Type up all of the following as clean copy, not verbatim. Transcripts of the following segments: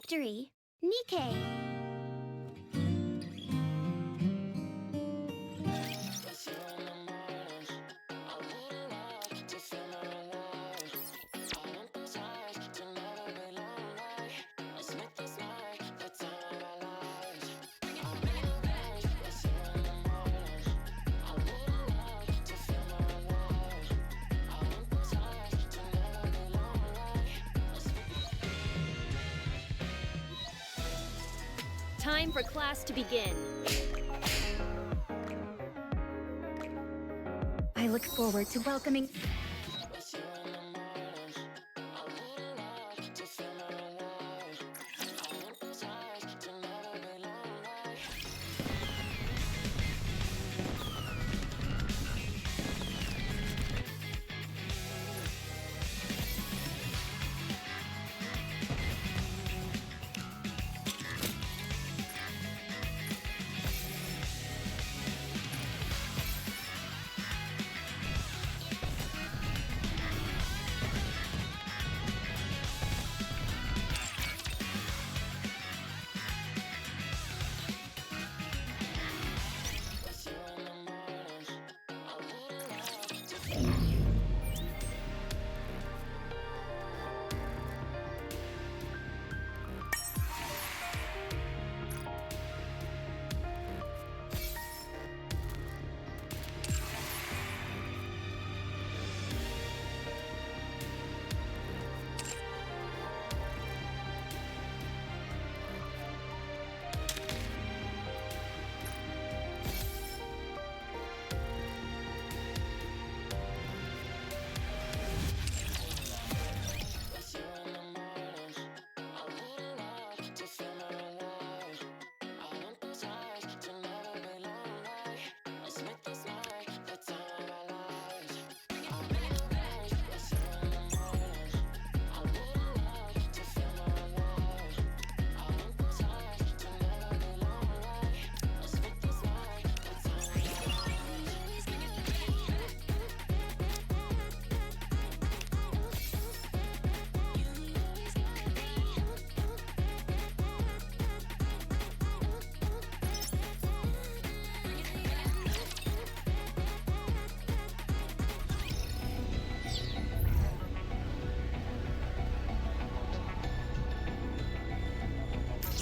victory! Nikke! Time for class to begin. I look forward to welcoming...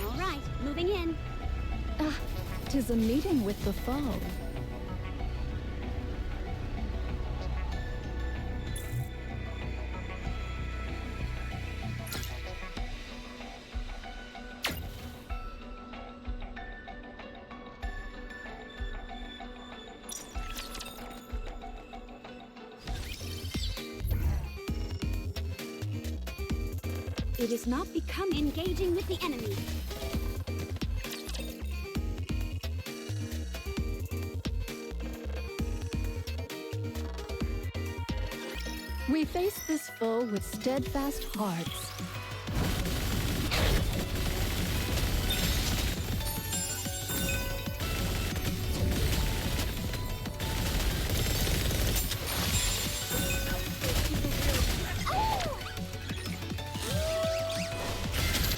Alright, moving in. Tis a meeting with the foe. It is not become engaging with the enemy. We face this foe with steadfast hearts.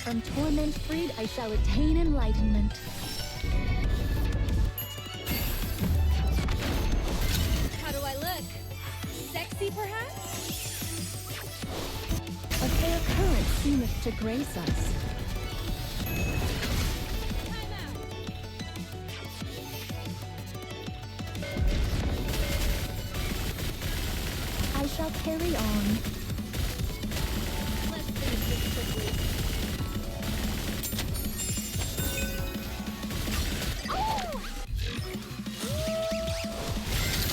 From torment freed, I shall attain enlightenment. How do I look? Sexy, perhaps? A fair current seemeth to grace us. Time out. I shall carry on. Let's finish this quickly.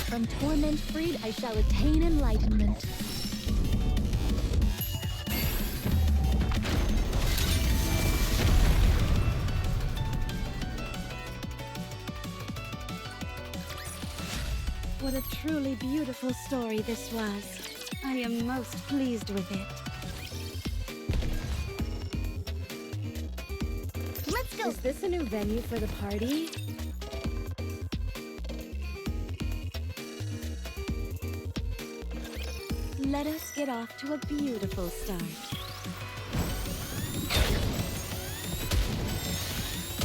From torment freed, I shall attain enlightenment. What a truly beautiful story this was. I am most pleased with it. Let's go! Is this a new venue for the party? Let us get off to a beautiful start.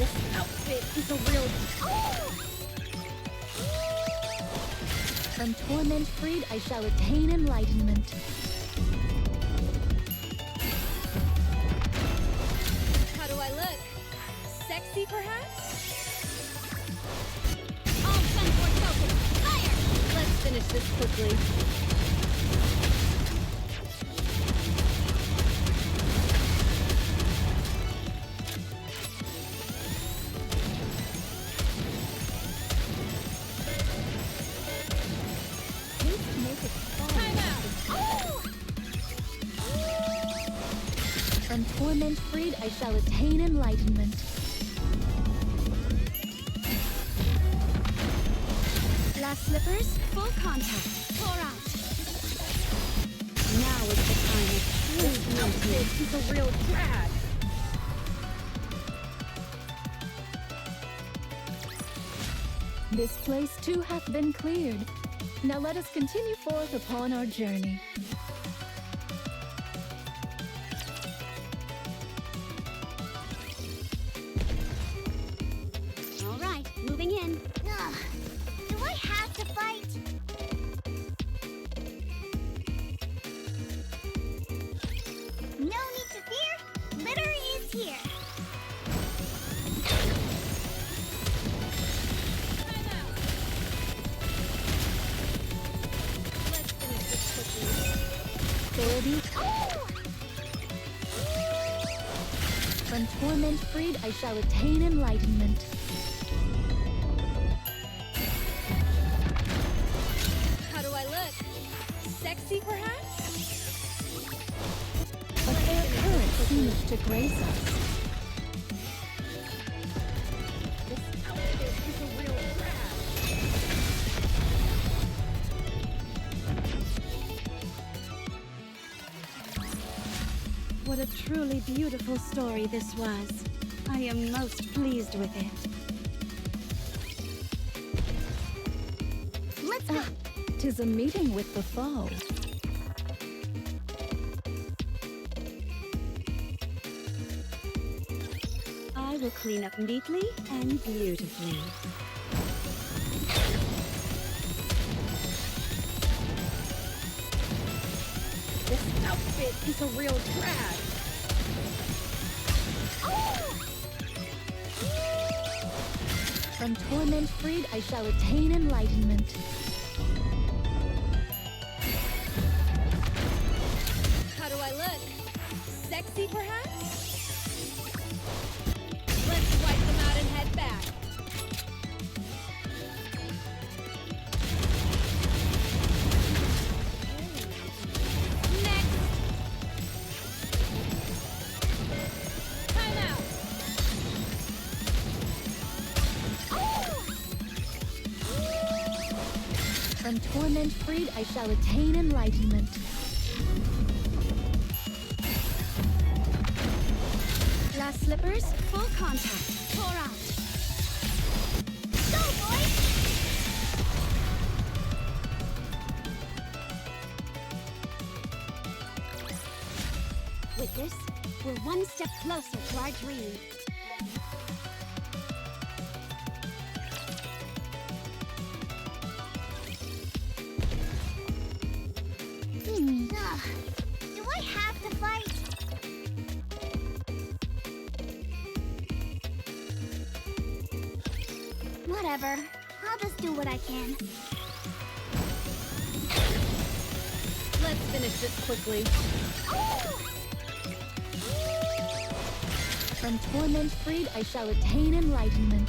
This outfit is a real... From torment freed, I shall attain enlightenment. How do I look? Sexy, perhaps? All send for token! Fire! Let's finish this quickly. From torment freed, I shall attain enlightenment. Glass slippers, full contact. Pour out. Now is the time of true beauty. Outfit is a real drag. This place too hath been cleared. Now let us continue forth upon our journey. All right, moving in. Ugh. Do I have to fight? No need to fear. Litter is here. Time out. Let's finish this quickly. There be. From torment freed, I shall attain enlightenment. How do I look? Sexy, perhaps? A fair current seems to grace us. This outfit is a real drag. What a truly beautiful story this was. I am most pleased with it. Let's go. 'Tis a meeting with the foe. I will clean up neatly and beautifully. This outfit is a real drag. From torment freed, I shall attain enlightenment. How do I look? Sexy, perhaps? Let's wipe them out and head back. Next! Time out! From torment freed, I shall attain enlightenment. Glass slippers, full contact. Pour out. Go, boys! With this, we're one step closer to our dream. Ugh. Do I have to fight? Whatever. I'll just do what I can. Let's finish this quickly. From torment freed, I shall attain enlightenment.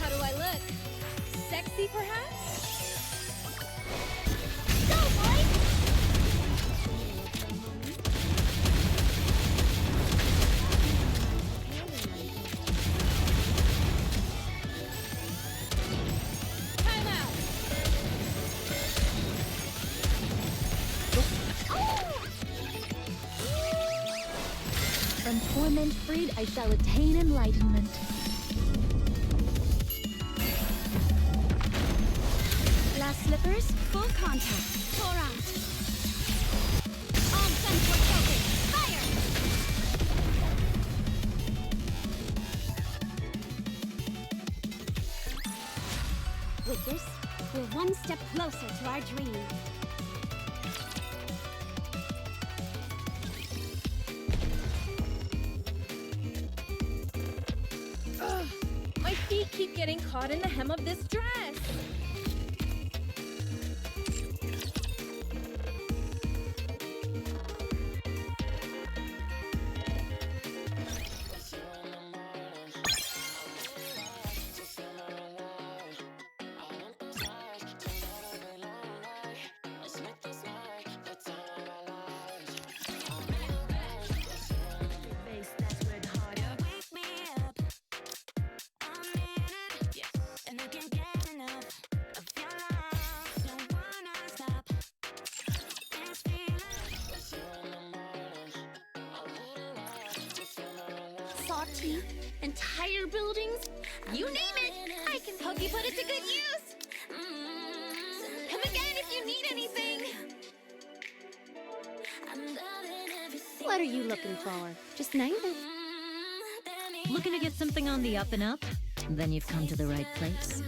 How do I look? Sexy, perhaps? Go, boys! Time out! From torment freed, I shall attain enlightenment. Glass slippers, full contact. Pour out. All send for token! Fire! With this, we're one step closer to our dream. Ugh, my feet keep getting caught in the hem of this dress. Salty, entire buildings, you name it, I can help you put it to good use. Come again if you need anything. What are you looking for? Just name it. Looking to get something on the up and up? Then you've come to the right place.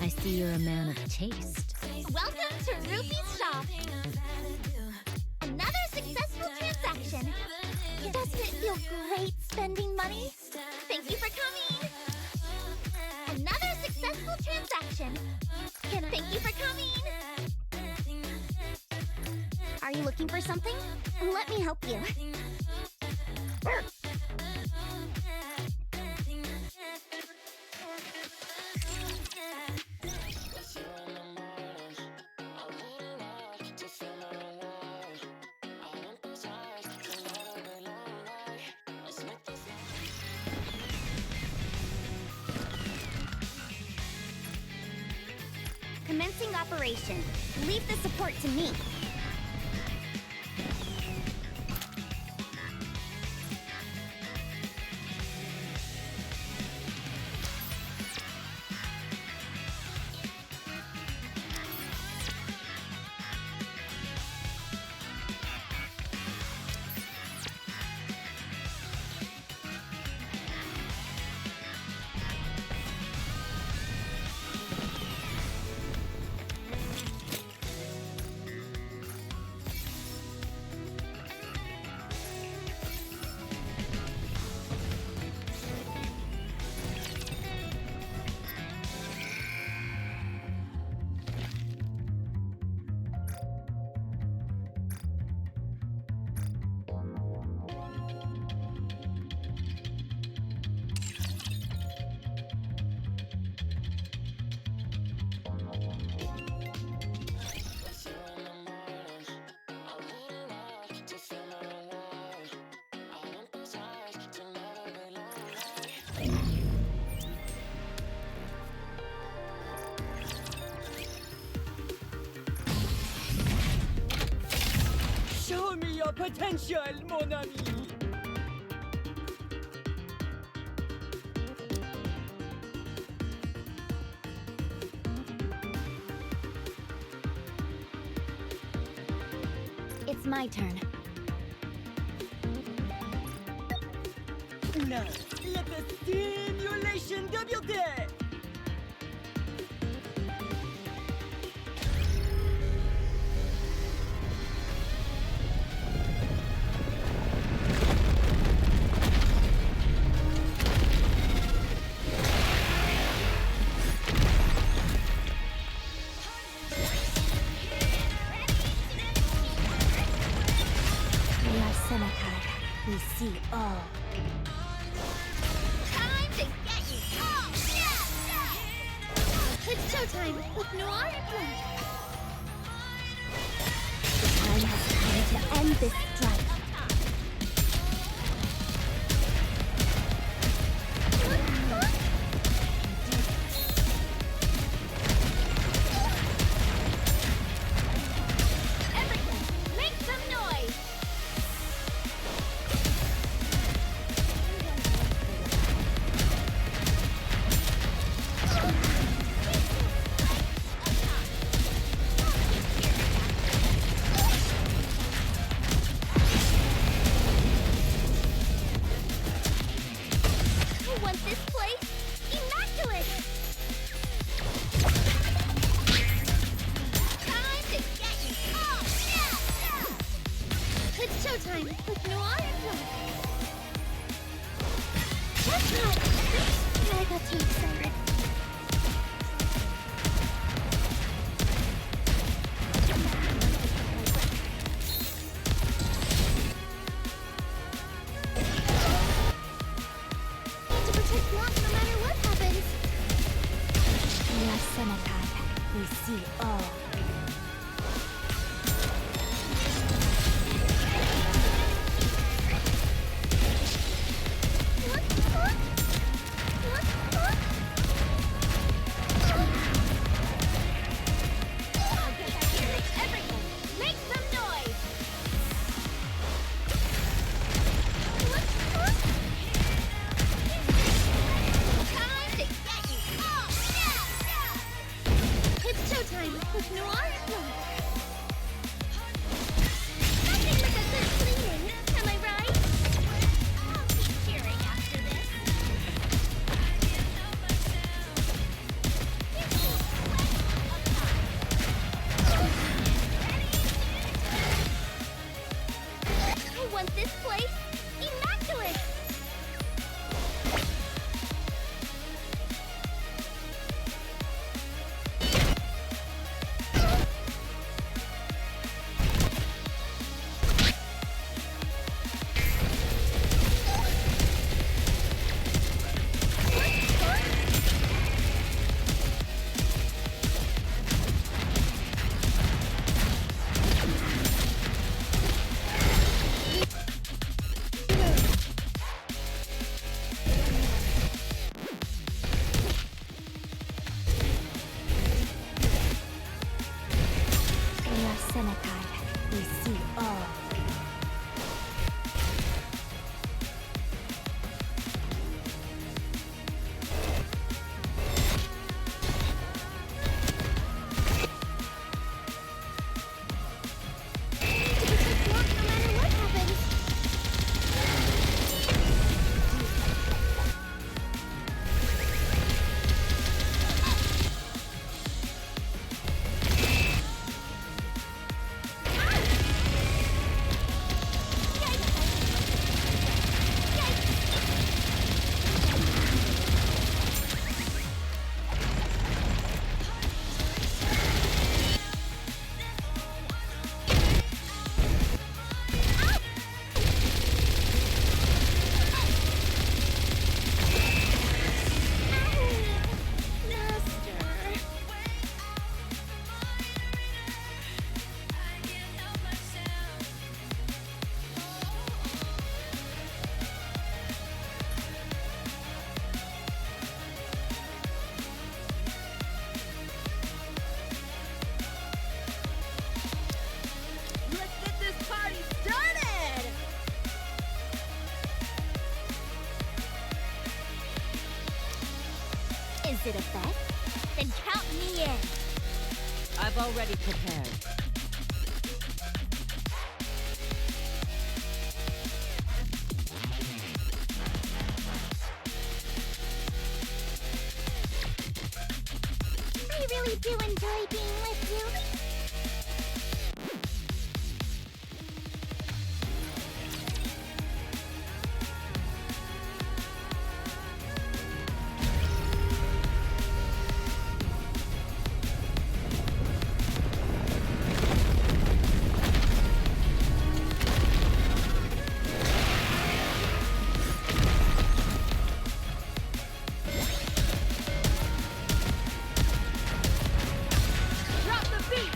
I see you're a man of taste. Welcome to Ruby's shop. Another successful transaction. Doesn't it feel great spending money? Thank you for coming. Another successful transaction. Thank you for coming. Are you looking for something? Let me help you. Commencing operation. Leave the support to me. Show me your potential, mon ami! It's my turn. Now, let the stimulation débuter! We are Senakara. We see all. Time to get you all! It's showtime with Noir and Black. The time has come to end this strife. Everyone, make some noise! I want this place immaculate! see all. Make some noise! Time to get you all down! It's showtime with Noir Club. Nothing like a good cleaning, am I right? I'll keep cheering after this. I want this place immaculate! We are Senekai. We see all. To protect Rock no matter what happens. Let's get this party started! Is it a bet? Then count me in. I've already prepared. I really do enjoy being with you. Drop the beat!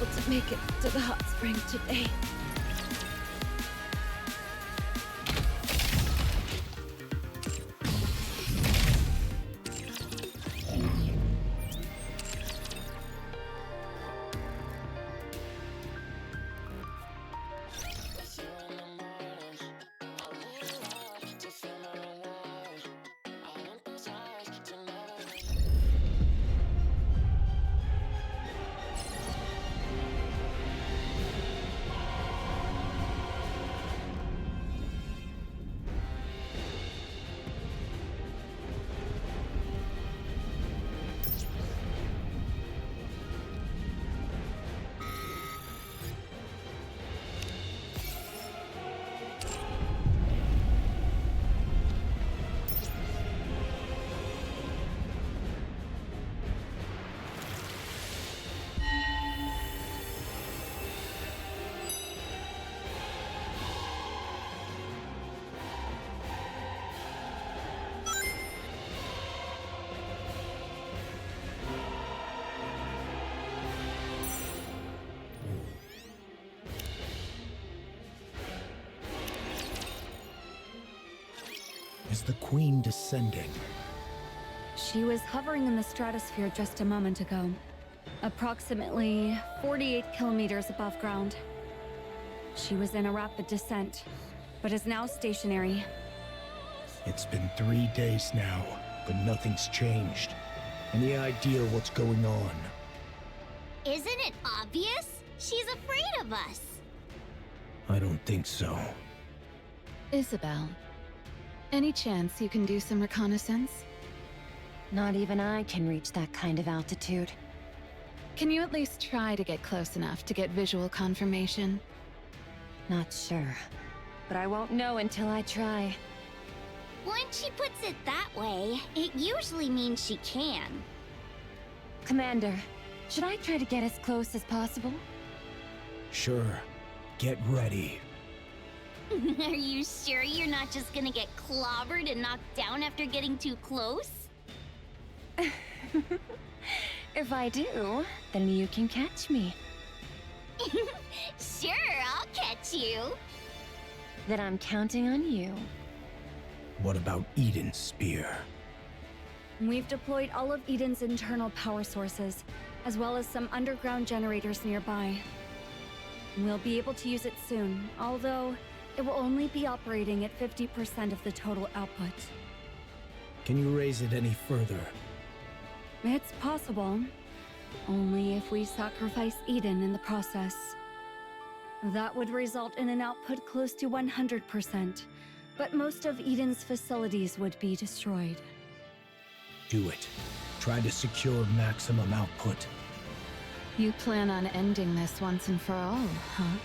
able to make it to the hot spring today. Is the Queen descending? She was hovering in the stratosphere just a moment ago, approximately 48 kilometers above ground. She was in a rapid descent, but is now stationary. It's been 3 days now, but nothing's changed. Any idea what's going on? Isn't it obvious? She's afraid of us. I don't think so. Isabel, any chance you can do some reconnaissance? Not even I can reach that kind of altitude. Can you at least try to get close enough to get visual confirmation? Not sure. But I won't know until I try. When she puts it that way, it usually means she can. Commander, should I try to get as close as possible? Sure. Get ready. Are you sure you're not just gonna get clobbered and knocked down after getting too close? If I do, then you can catch me. Sure, I'll catch you. Then I'm counting on you. What about Eden's spear? We've deployed all of Eden's internal power sources, as well as some underground generators nearby. We'll be able to use it soon, although it will only be operating at 50% of the total output. Can you raise it any further? It's possible, only if we sacrifice Eden in the process. That would result in an output close to 100%, but most of Eden's facilities would be destroyed. Do it. Try to secure maximum output. You plan on ending this once and for all, huh?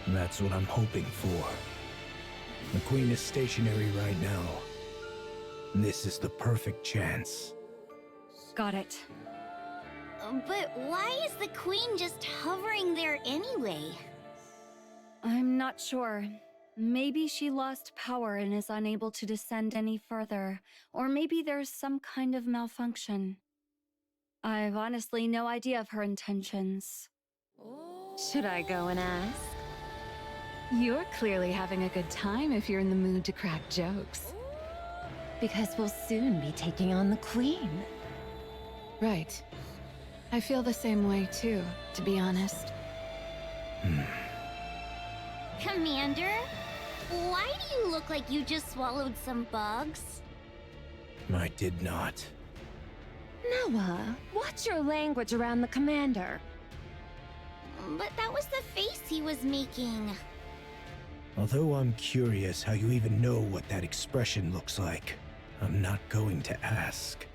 That's what I'm hoping for. The Queen is stationary right now. This is the perfect chance. Got it. But why is the Queen just hovering there anyway? I'm not sure. Maybe she lost power and is unable to descend any further, or maybe there's some kind of malfunction. I've honestly no idea of her intentions. Should I go and ask? You're clearly having a good time if you're in the mood to crack jokes. Because we'll soon be taking on the Queen. Right. I feel the same way too, to be honest. Commander, why do you look like you just swallowed some bugs? I did not. Noah, watch your language around the Commander. But that was the face he was making. Although I'm curious how you even know what that expression looks like, I'm not going to ask.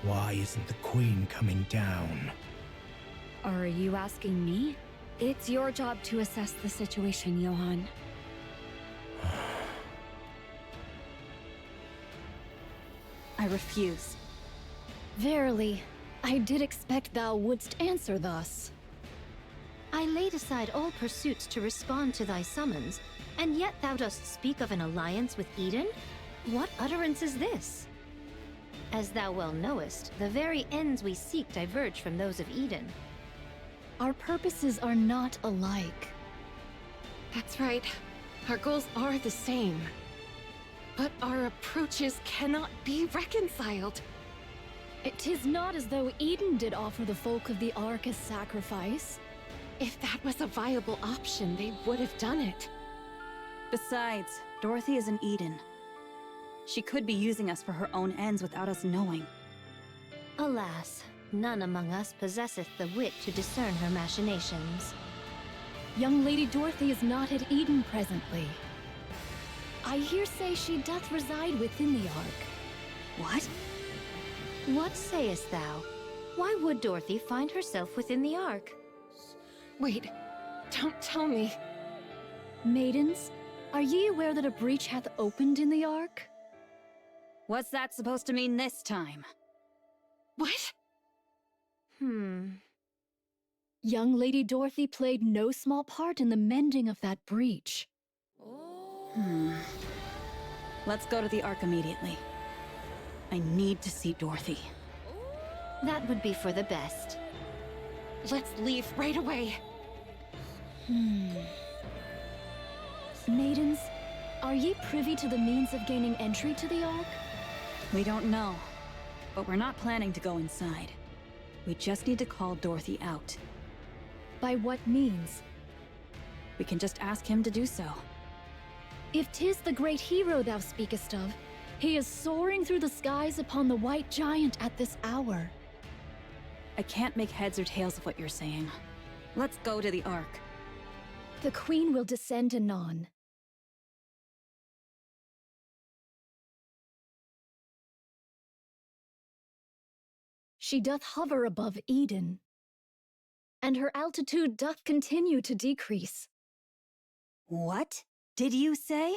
Why isn't the Queen coming down? Are you asking me? It's your job to assess the situation, Johann. I refuse. Verily, I did expect thou wouldst answer thus. I laid aside all pursuits to respond to thy summons, and yet thou dost speak of an alliance with Eden? What utterance is this? As thou well knowest, the very ends we seek diverge from those of Eden. Our purposes are not alike. That's right. Our goals are the same. But our approaches cannot be reconciled. It is not as though Eden did offer the folk of the Ark as sacrifice. If that was a viable option, they would have done it. Besides, Dorothy is in Eden. She could be using us for her own ends without us knowing. Alas, none among us possesseth the wit to discern her machinations. Young Lady Dorothy is not at Eden presently. I hear say she doth reside within the Ark. What? What sayest thou? Why would Dorothy find herself within the Ark? Wait, don't tell me. Maidens, are ye aware that a breach hath opened in the Ark? What's that supposed to mean this time? What? Young Lady Dorothy played no small part in the mending of that breach. Let's go to the Ark immediately. I need to see Dorothy. That would be for the best. Let's leave right away. Maidens, are ye privy to the means of gaining entry to the Ark? We don't know, but we're not planning to go inside. We just need to call Dorothy out. By what means? We can just ask him to do so. If 'tis the great hero thou speakest of, he is soaring through the skies upon the white giant at this hour. I can't make heads or tails of what you're saying. Let's go to the Ark. The Queen will descend anon. She doth hover above Eden, and her altitude doth continue to decrease. What did you say?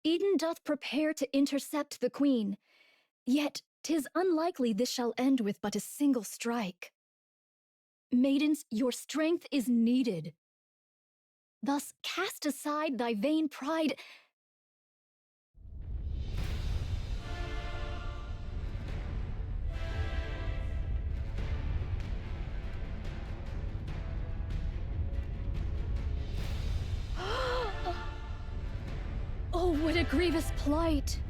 Eden doth prepare to intercept the Queen, yet 'tis unlikely this shall end with but a single strike. Maidens, your strength is needed. Thus cast aside thy vain pride. Oh, what a grievous plight!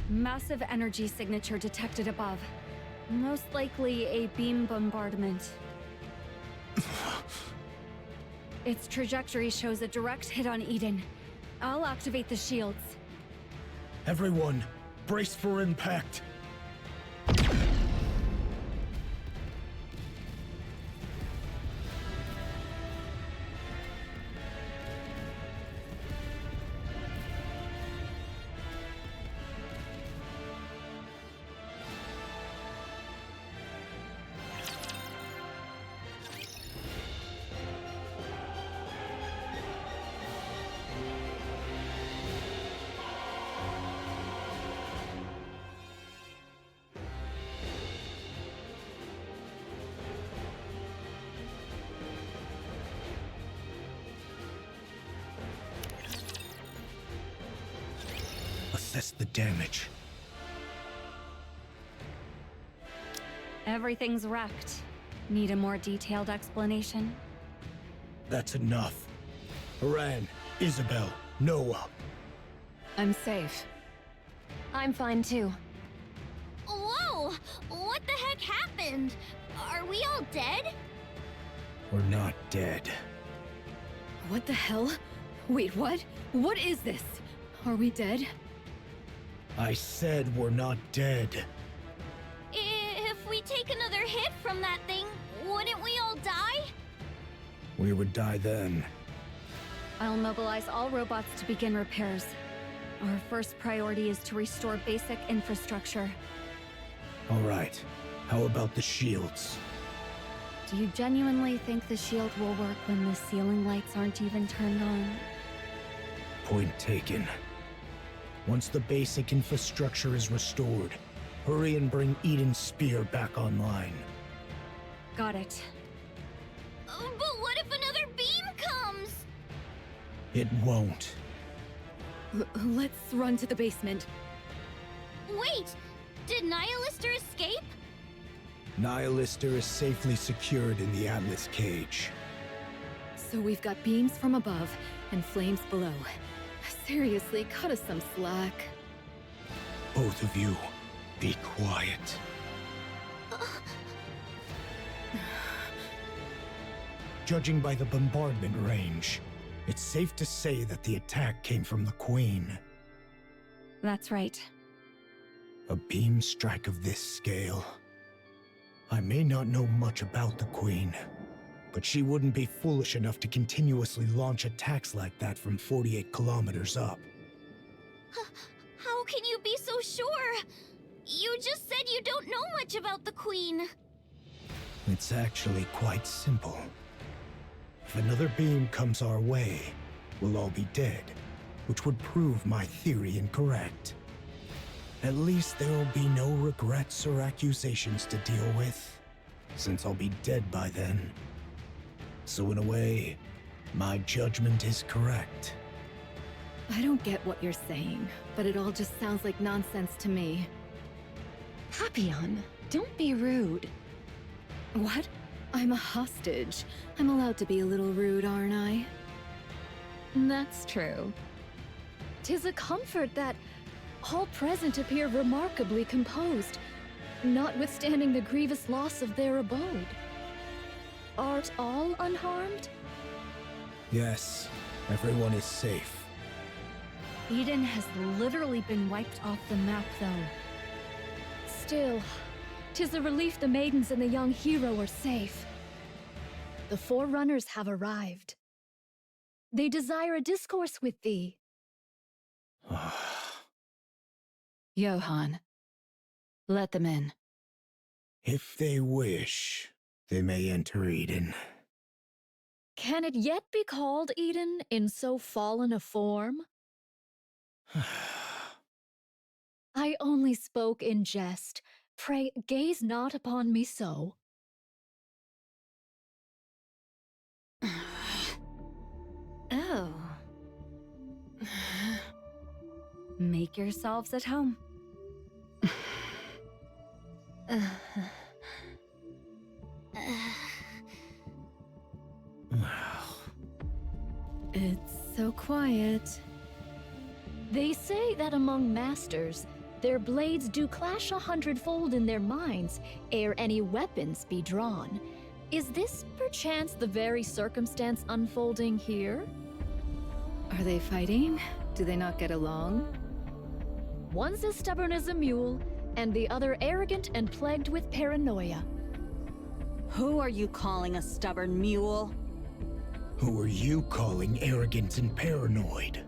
Massive energy signature detected above. Most likely a beam bombardment. Its trajectory shows a direct hit on Eden. I'll activate the shields. Everyone, brace for impact. Assess the damage. Everything's wrecked. Need a more detailed explanation? That's enough. Haran, Isabel, Noah. I'm safe. I'm fine too. Whoa! What the heck happened? Are we all dead? We're not dead. What the hell? Wait, what? What is this? Are we dead? I said we're not dead. If we take another hit from that thing, wouldn't we all die? We would die then. I'll mobilize all robots to begin repairs. Our first priority is to restore basic infrastructure. All right. How about the shields? Do you genuinely think the shield will work when the ceiling lights aren't even turned on? Point taken. Once the basic infrastructure is restored, hurry and bring Eden's spear back online. Got it. But what if another beam comes? It won't. Let's run to the basement. Wait! Did Nihilister escape? Nihilister is safely secured in the Atlas cage. So we've got beams from above and flames below. Seriously, cut us some slack. Both of you, be quiet. Judging by the bombardment range, it's safe to say that the attack came from the Queen. That's right. A beam strike of this scale. I may not know much about the Queen, but she wouldn't be foolish enough to continuously launch attacks like that from 48 kilometers up. How can you be so sure? You just said you don't know much about the Queen. It's actually quite simple. If another beam comes our way, we'll all be dead, which would prove my theory incorrect. At least there'll be no regrets or accusations to deal with, since I'll be dead by then. So in a way, my judgment is correct. I don't get what you're saying, but it all just sounds like nonsense to me. Papillon, don't be rude. What? I'm a hostage. I'm allowed to be a little rude, aren't I? That's true. 'Tis a comfort that all present appear remarkably composed, notwithstanding the grievous loss of their abode. Art all unharmed? Yes, everyone is safe. Eden has literally been wiped off the map, though. Still, 'tis a relief the maidens and the young hero are safe. The Forerunners have arrived. They desire a discourse with thee. Johann, let them in. If they wish, they may enter Eden. Can it yet be called Eden in so fallen a form? I only spoke in jest. Pray, gaze not upon me so. Oh. Make yourselves at home. It's so quiet. They say that among masters, their blades do clash 100-fold in their minds ere any weapons be drawn. Is this perchance the very circumstance unfolding here? Are they fighting? Do they not get along? One's as stubborn as a mule, and the other arrogant and plagued with paranoia. Who are you calling a stubborn mule? Who are you calling arrogant and paranoid?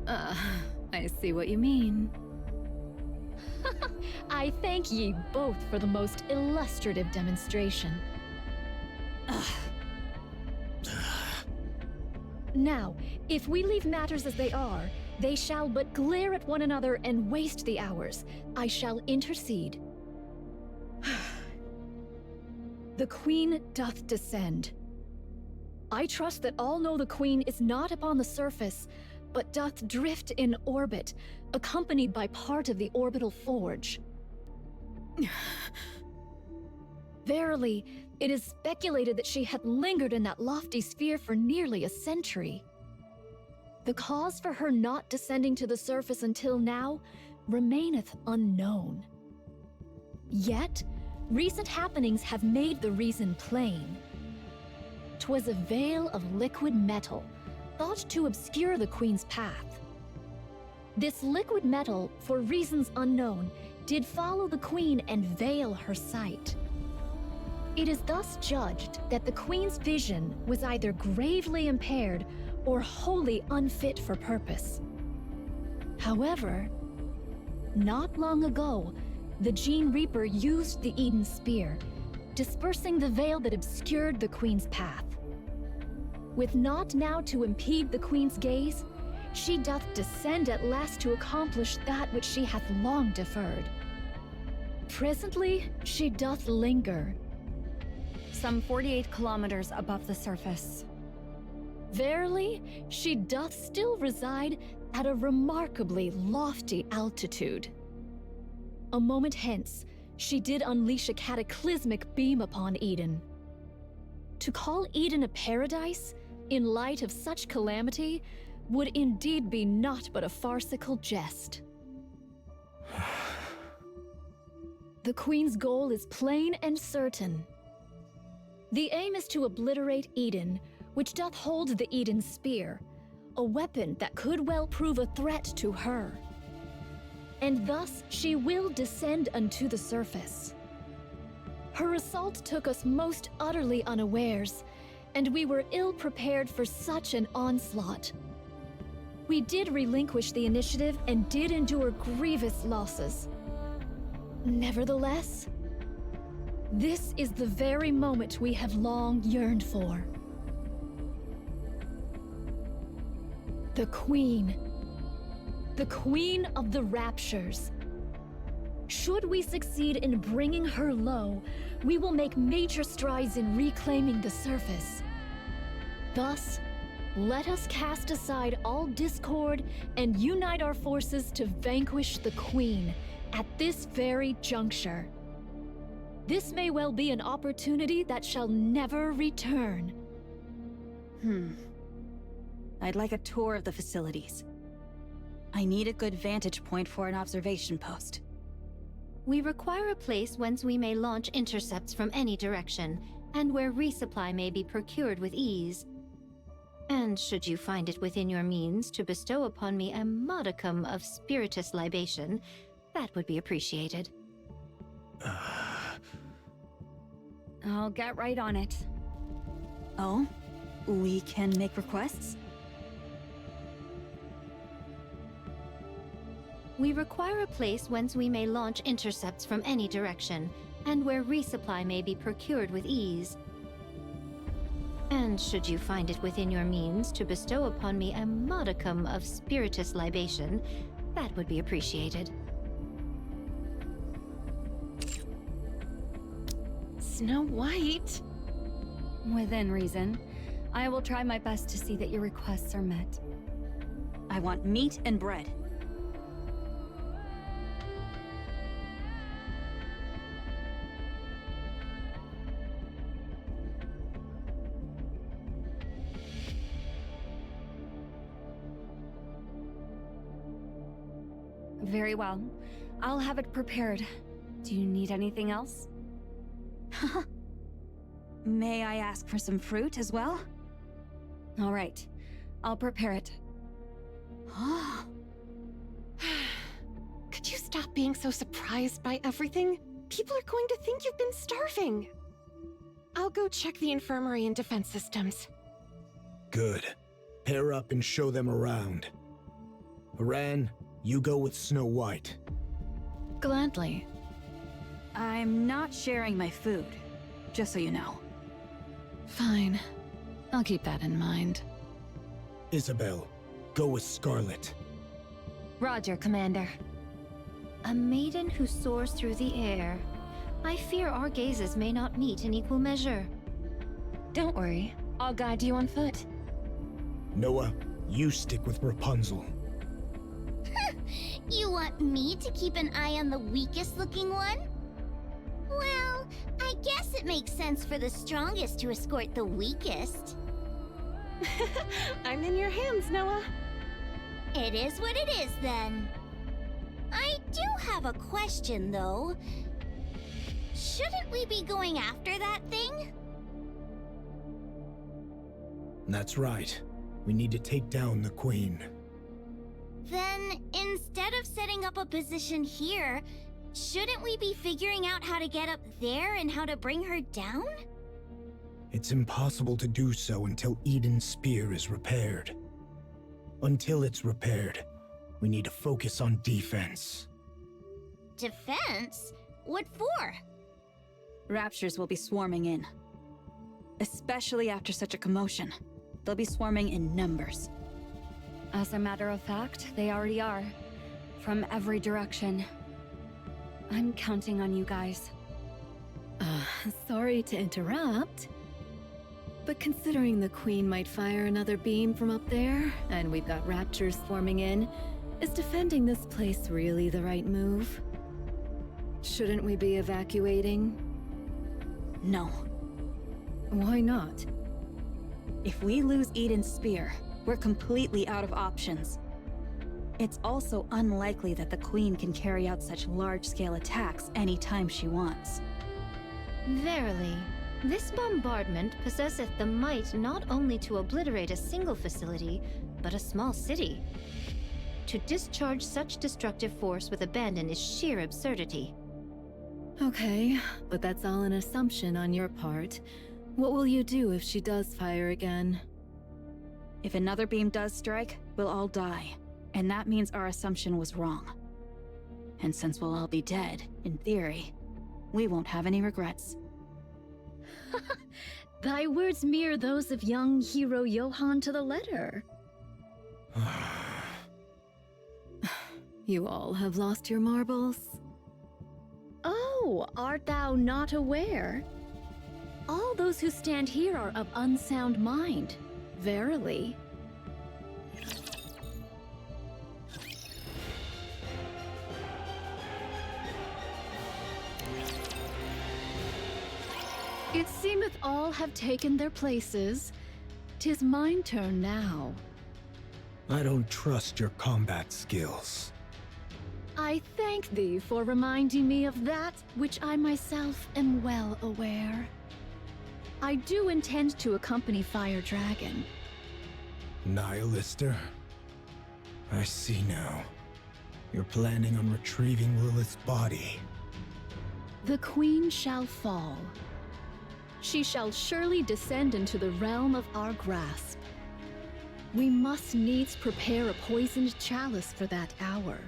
I see what you mean. I thank ye both for the most illustrative demonstration. Now, if we leave matters as they are, they shall but glare at one another and waste the hours. I shall intercede. The Queen doth descend. I trust that all know the Queen is not upon the surface, but doth drift in orbit, accompanied by part of the orbital forge. Verily, it is speculated that she had lingered in that lofty sphere for nearly a century. The cause for her not descending to the surface until now remaineth unknown. Yet, recent happenings have made the reason plain. 'Twas a veil of liquid metal, thought to obscure the Queen's path. This liquid metal, for reasons unknown, did follow the Queen and veil her sight. It is thus judged that the Queen's vision was either gravely impaired or wholly unfit for purpose. However, not long ago, the Gene Reaper used the Eden Spear, dispersing the veil that obscured the Queen's path. With naught now to impede the Queen's gaze, she doth descend at last to accomplish that which she hath long deferred. Presently, she doth linger. Some 48 kilometers above the surface. Verily, she doth still reside at a remarkably lofty altitude. A moment hence, she did unleash a cataclysmic beam upon Eden. To call Eden a paradise, in light of such calamity, would indeed be naught but a farcical jest. The Queen's goal is plain and certain. The aim is to obliterate Eden, which doth hold the Eden Spear, a weapon that could well prove a threat to her. And thus she will descend unto the surface. Her assault took us most utterly unawares, and we were ill prepared for such an onslaught. We did relinquish the initiative and did endure grievous losses. Nevertheless, this is the very moment we have long yearned for. The Queen. The Queen of the Raptures. Should we succeed in bringing her low, we will make major strides in reclaiming the surface. Thus, let us cast aside all discord and unite our forces to vanquish the Queen at this very juncture. This may well be an opportunity that shall never return. I'd like a tour of the facilities. I need a good vantage point for an observation post. We require a place whence we may launch intercepts from any direction, and where resupply may be procured with ease. And should you find it within your means to bestow upon me a modicum of spiritus libation, that would be appreciated. I'll get right on it. Oh? We can make requests? We require a place whence we may launch intercepts from any direction, and where resupply may be procured with ease. And should you find it within your means to bestow upon me a modicum of spiritus libation, that would be appreciated. Snow White? Within reason. I will try my best to see that your requests are met. I want meat and bread. Very well. I'll have it prepared. Do you need anything else? May I ask for some fruit as well? All right. I'll prepare it. Could you stop being so surprised by everything? People are going to think you've been starving. I'll go check the infirmary and defense systems. Good. Pair up and show them around. Aran, you go with Snow White. Gladly. I'm not sharing my food, just so you know. Fine. I'll keep that in mind. Isabel, go with Scarlet. Roger, Commander. A maiden who soars through the air. I fear our gazes may not meet in equal measure. Don't worry. I'll guide you on foot. Noah, you stick with Rapunzel. You want me to keep an eye on the weakest looking one? Well, I guess it makes sense for the strongest to escort the weakest. I'm in your hands, Noah. It is what it is, then. I do have a question, though. Shouldn't we be going after that thing? That's right. We need to take down the Queen. Then, instead of setting up a position here, shouldn't we be figuring out how to get up there and how to bring her down? It's impossible to do so until Eden's spear is repaired. Until it's repaired, we need to focus on defense. Defense? What for? Raptures will be swarming in. Especially after such a commotion. They'll be swarming in numbers. As a matter of fact, they already are. From every direction. I'm counting on you guys. Sorry to interrupt. But considering the Queen might fire another beam from up there, and we've got raptors swarming in, is defending this place really the right move? Shouldn't we be evacuating? No. Why not? If we lose Eden's spear, we're completely out of options. It's also unlikely that the Queen can carry out such large-scale attacks anytime she wants. Verily, this bombardment possesseth the might not only to obliterate a single facility, but a small city. To discharge such destructive force with abandon is sheer absurdity. Okay, but that's all an assumption on your part. What will you do if she does fire again? If another beam does strike, we'll all die. And that means our assumption was wrong. And since we'll all be dead, in theory, we won't have any regrets. Thy words mirror those of young hero Johann to the letter. You all have lost your marbles? Oh, art thou not aware? All those who stand here are of unsound mind, verily. It seemeth all have taken their places. 'Tis mine turn now. I don't trust your combat skills. I thank thee for reminding me of that which I myself am well aware. I do intend to accompany Fire Dragon. Nihilister? I see now. You're planning on retrieving Lilith's body. The Queen shall fall. She shall surely descend into the realm of our grasp. We must needs prepare a poisoned chalice for that hour.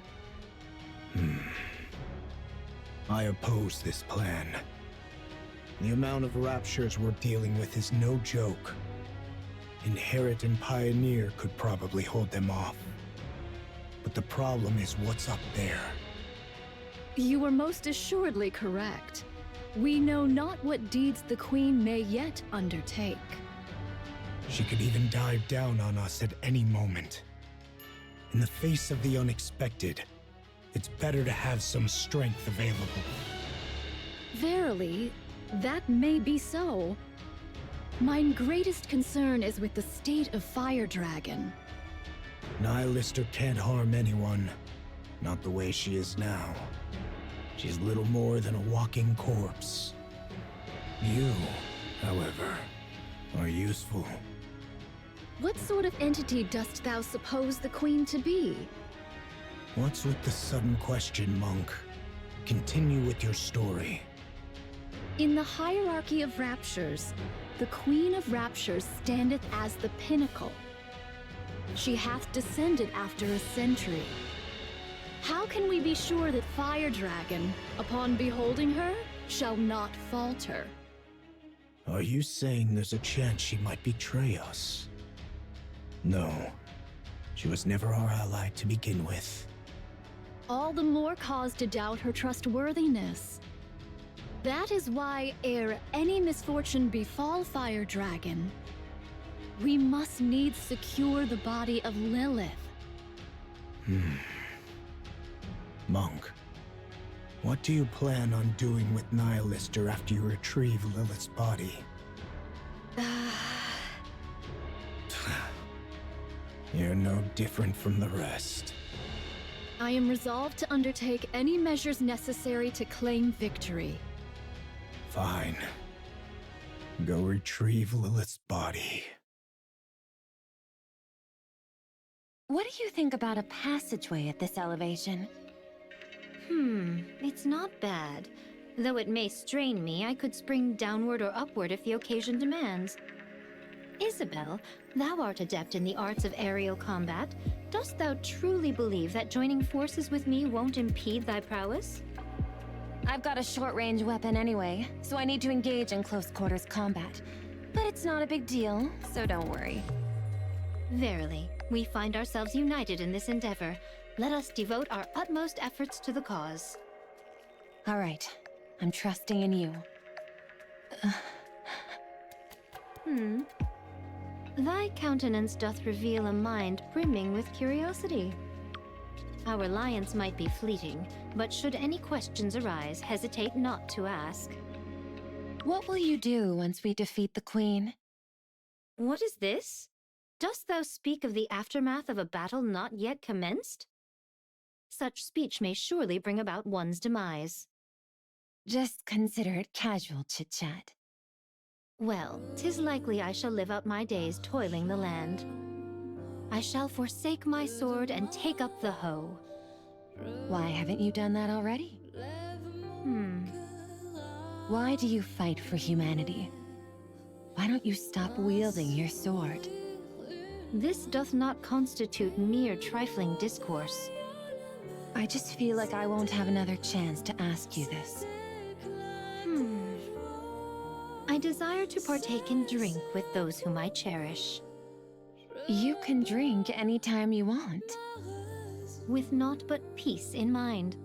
I oppose this plan. The amount of raptures we're dealing with is no joke. Inherit and Pioneer could probably hold them off. But the problem is what's up there. You are most assuredly correct. We know not what deeds the Queen may yet undertake. She could even dive down on us at any moment. In the face of the unexpected, it's better to have some strength available. Verily, that may be so. Mine greatest concern is with the state of Fire Dragon. Nihilister can't harm anyone. Not the way she is now. She's little more than a walking corpse. You, however, are useful. What sort of entity dost thou suppose the Queen to be? What's with the sudden question, Monk? Continue with your story. In the hierarchy of raptures, the Queen of Raptures standeth as the pinnacle. She hath descended after a century. How can we be sure that Fire Dragon, upon beholding her, shall not falter? Are you saying there's a chance she might betray us? No. She was never our ally to begin with. All the more cause to doubt her trustworthiness. That is why, ere any misfortune befall Fire Dragon, we must needs secure the body of Lilith. Monk, what do you plan on doing with Nihilister after you retrieve Lilith's body? You're no different from the rest. I am resolved to undertake any measures necessary to claim victory. Fine. Go retrieve Lilith's body. What do you think about a passageway at this elevation? It's not bad. Though it may strain me, I could spring downward or upward if the occasion demands. Isabel, thou art adept in the arts of aerial combat. Dost thou truly believe that joining forces with me won't impede thy prowess? I've got a short-range weapon anyway, so I need to engage in close-quarters combat. But it's not a big deal, so don't worry. Verily, we find ourselves united in this endeavor. Let us devote our utmost efforts to the cause. All right, I'm trusting in you. Thy countenance doth reveal a mind brimming with curiosity. Our alliance might be fleeting, but should any questions arise, hesitate not to ask. What will you do once we defeat the Queen? What is this? Dost thou speak of the aftermath of a battle not yet commenced? Such speech may surely bring about one's demise. Just consider it casual chit-chat. Well, 'tis likely I shall live out my days toiling the land. I shall forsake my sword and take up the hoe. Why haven't you done that already? Why do you fight for humanity? Why don't you stop wielding your sword? This doth not constitute mere trifling discourse. I just feel like I won't have another chance to ask you this. I desire to partake in drink with those whom I cherish. You can drink anytime you want. With naught but peace in mind.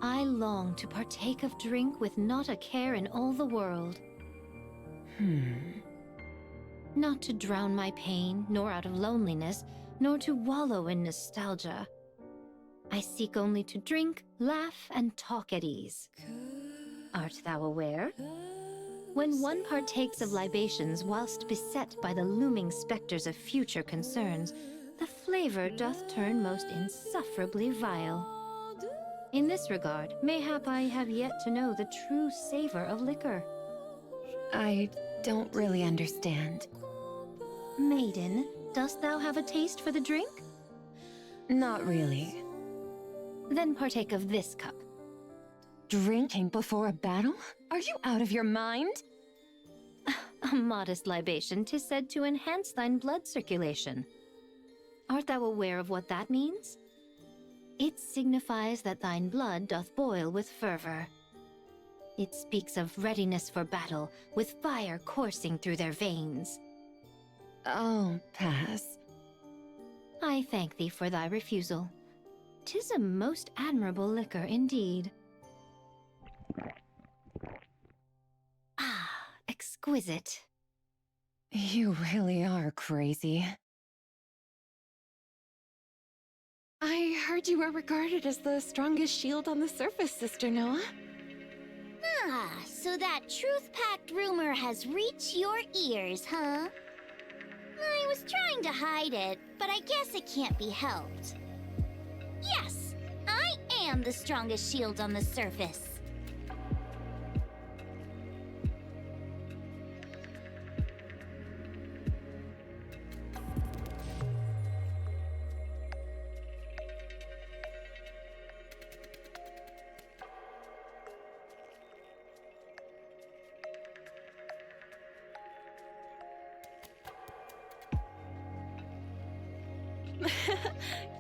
I long to partake of drink with not a care in all the world. Not to drown my pain, nor out of loneliness, nor to wallow in nostalgia. I seek only to drink, laugh, and talk at ease. Art thou aware? When one partakes of libations whilst beset by the looming specters of future concerns, the flavor doth turn most insufferably vile. In this regard, mayhap I have yet to know the true savor of liquor. I don't really understand. Maiden, dost thou have a taste for the drink? Not really. Then partake of this cup. Drinking before a battle? Are you out of your mind? A modest libation 'tis said to enhance thine blood circulation. Art thou aware of what that means? It signifies that thine blood doth boil with fervor. It speaks of readiness for battle, with fire coursing through their veins. I'll pass. I thank thee for thy refusal. 'Tis a most admirable liquor indeed. Ah, exquisite. You really are crazy. I heard you were regarded as the strongest shield on the surface, Sister Noah. Ah, so that truth-packed rumor has reached your ears, huh? I was trying to hide it, but I guess it can't be helped. Yes, I am the strongest shield on the surface.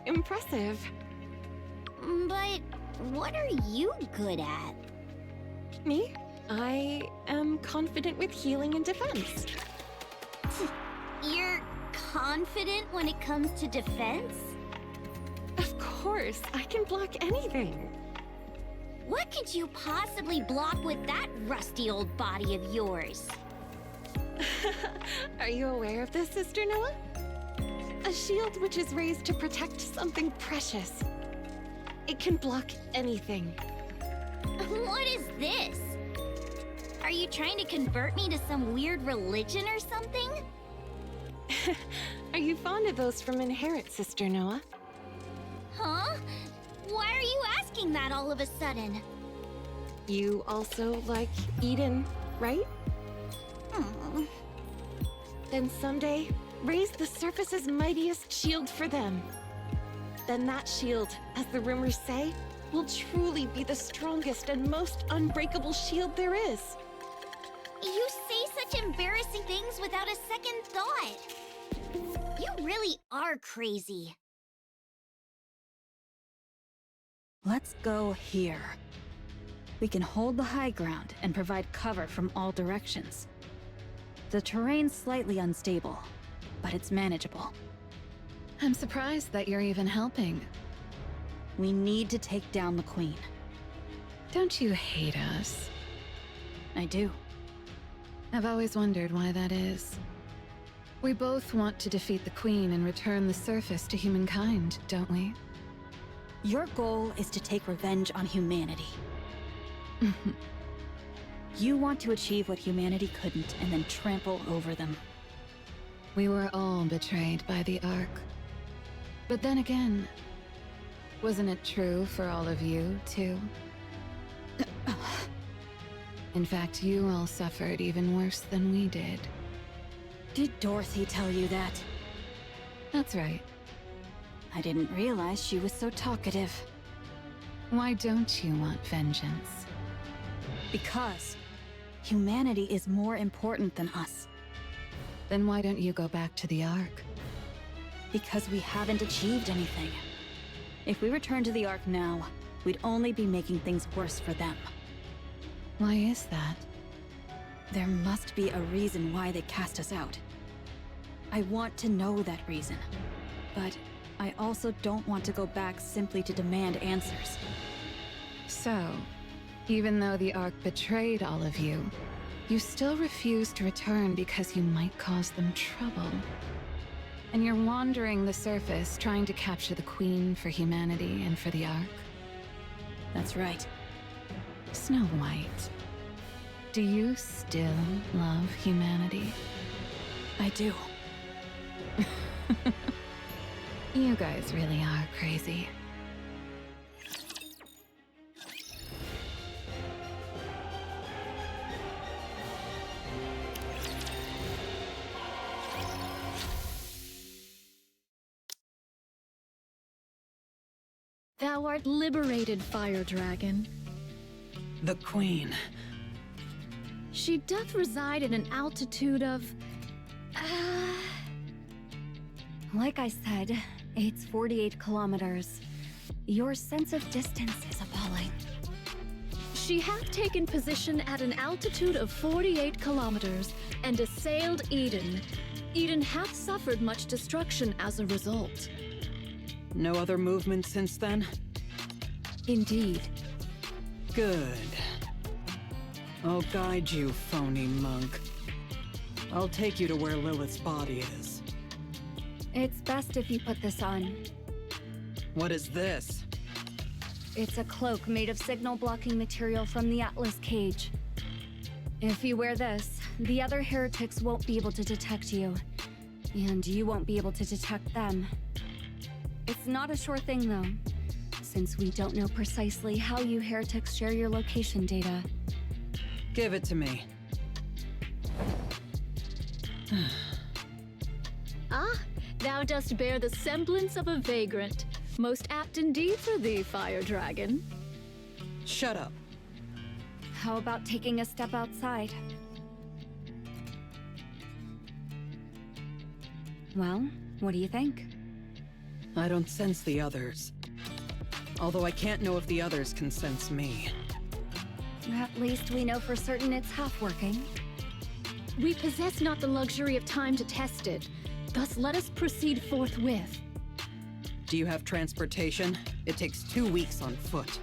Impressive. But what are you good at? Me? I am confident with healing and defense. You're confident when it comes to defense? Of course, I can block anything. What could you possibly block with that rusty old body of yours? Are you aware of this, Sister Noah? A shield which is raised to protect something precious. It can block anything. What is this? Are you trying to convert me to some weird religion or something? Are you fond of those from Inherit, Sister Noah? Huh? Why are you asking that all of a sudden? You also like Eden, right? Then someday, raise the surface's mightiest shield for them. Then that shield, as the rumors say, will truly be the strongest and most unbreakable shield there is. You say such embarrassing things without a second thought. You really are crazy. Let's go here. We can hold the high ground and provide cover from all directions. The terrain's slightly unstable, but it's manageable. I'm surprised that you're even helping. We need to take down the Queen. Don't you hate us? I do. I've always wondered why that is. We both want to defeat the Queen and return the surface to humankind, don't we? Your goal is to take revenge on humanity. You want to achieve what humanity couldn't and then trample over them. We were all betrayed by the Ark. But then again, wasn't it true for all of you, too? In fact, you all suffered even worse than we did. Did Dorothy tell you that? That's right. I didn't realize she was so talkative. Why don't you want vengeance? Because humanity is more important than us. Then why don't you go back to the Ark? Because we haven't achieved anything. If we return to the Ark now, we'd only be making things worse for them. Why is that? There must be a reason why they cast us out. I want to know that reason. But I also don't want to go back simply to demand answers. So, even though the Ark betrayed all of you, you still refuse to return because you might cause them trouble. And you're wandering the surface trying to capture the Queen for humanity and for the Ark. That's right. Snow White, do you still love humanity? I do. You guys really are crazy. Thou art liberated, Fire Dragon. The Queen. She doth reside at an altitude of... Like I said, it's 48 kilometers. Your sense of distance is appalling. She hath taken position at an altitude of 48 kilometers and assailed Eden. Eden hath suffered much destruction as a result. No other movement since then? Indeed. Good. I'll guide you, phony monk. I'll take you to where Lilith's body is. It's best if you put this on. What is this? It's a cloak made of signal-blocking material from the Atlas cage. If you wear this, the other heretics won't be able to detect you. And you won't be able to detect them. It's not a sure thing, though, since we don't know precisely how you heretics share your location data. Give it to me. Ah, thou dost bear the semblance of a vagrant. Most apt indeed for thee, Fire Dragon. Shut up. How about taking a step outside? Well, what do you think? I don't sense the others. Although I can't know if the others can sense me. At least we know for certain it's half working. We possess not the luxury of time to test it. Thus let us proceed forthwith. Do you have transportation? It takes 2 weeks on foot.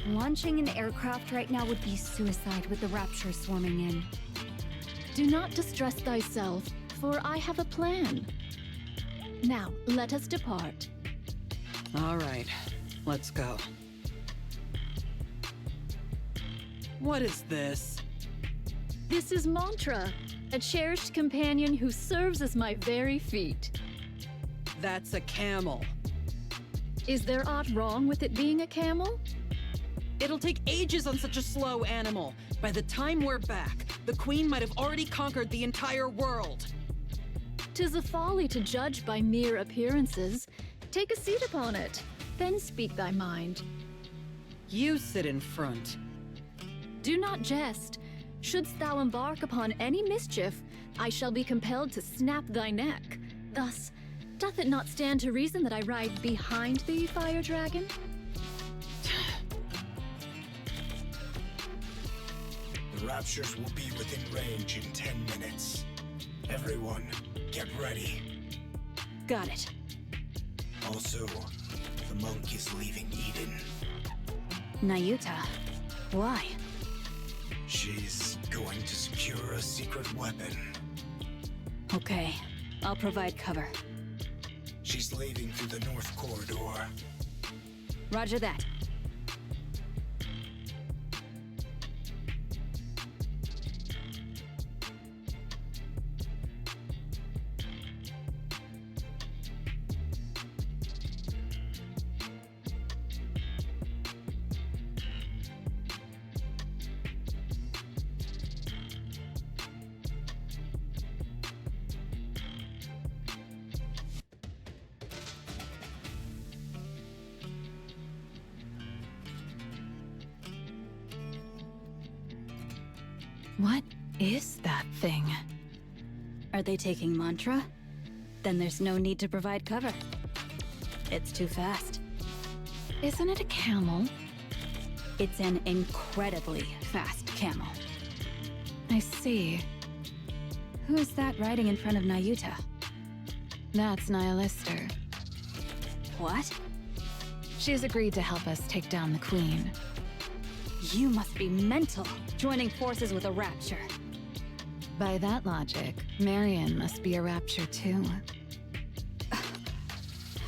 Launching an aircraft right now would be suicide with the Rapture swarming in. Do not distress thyself, for I have a plan. Now, let us depart. All right, let's go. What is this? This is Mantra, a cherished companion who serves as my very feet. That's a camel. Is there aught wrong with it being a camel? It'll take ages on such a slow animal. By the time we're back, the Queen might have already conquered the entire world. 'Tis a folly to judge by mere appearances. Take a seat upon it, then speak thy mind. You sit in front. Do not jest. Shouldst thou embark upon any mischief, I shall be compelled to snap thy neck. Thus, doth it not stand to reason that I ride behind thee, Fire Dragon? The Raptures will be within range in 10 minutes. Everyone, get ready. Got it. Also, the monk is leaving Eden. Nayuta, why? She's going to secure a preferred weapon. Okay, I'll provide cover. She's leaving through the north corridor. Roger that. What is that thing? Are they taking mantra? Then there's no need to provide cover. It's too fast. Isn't it a camel? It's an incredibly fast camel. I see. Who is that riding in front of Nayuta? That's Nihilister. What? She's agreed to help us take down the Queen. You must be mental, joining forces with a rapture. By that logic, Marion must be a rapture too.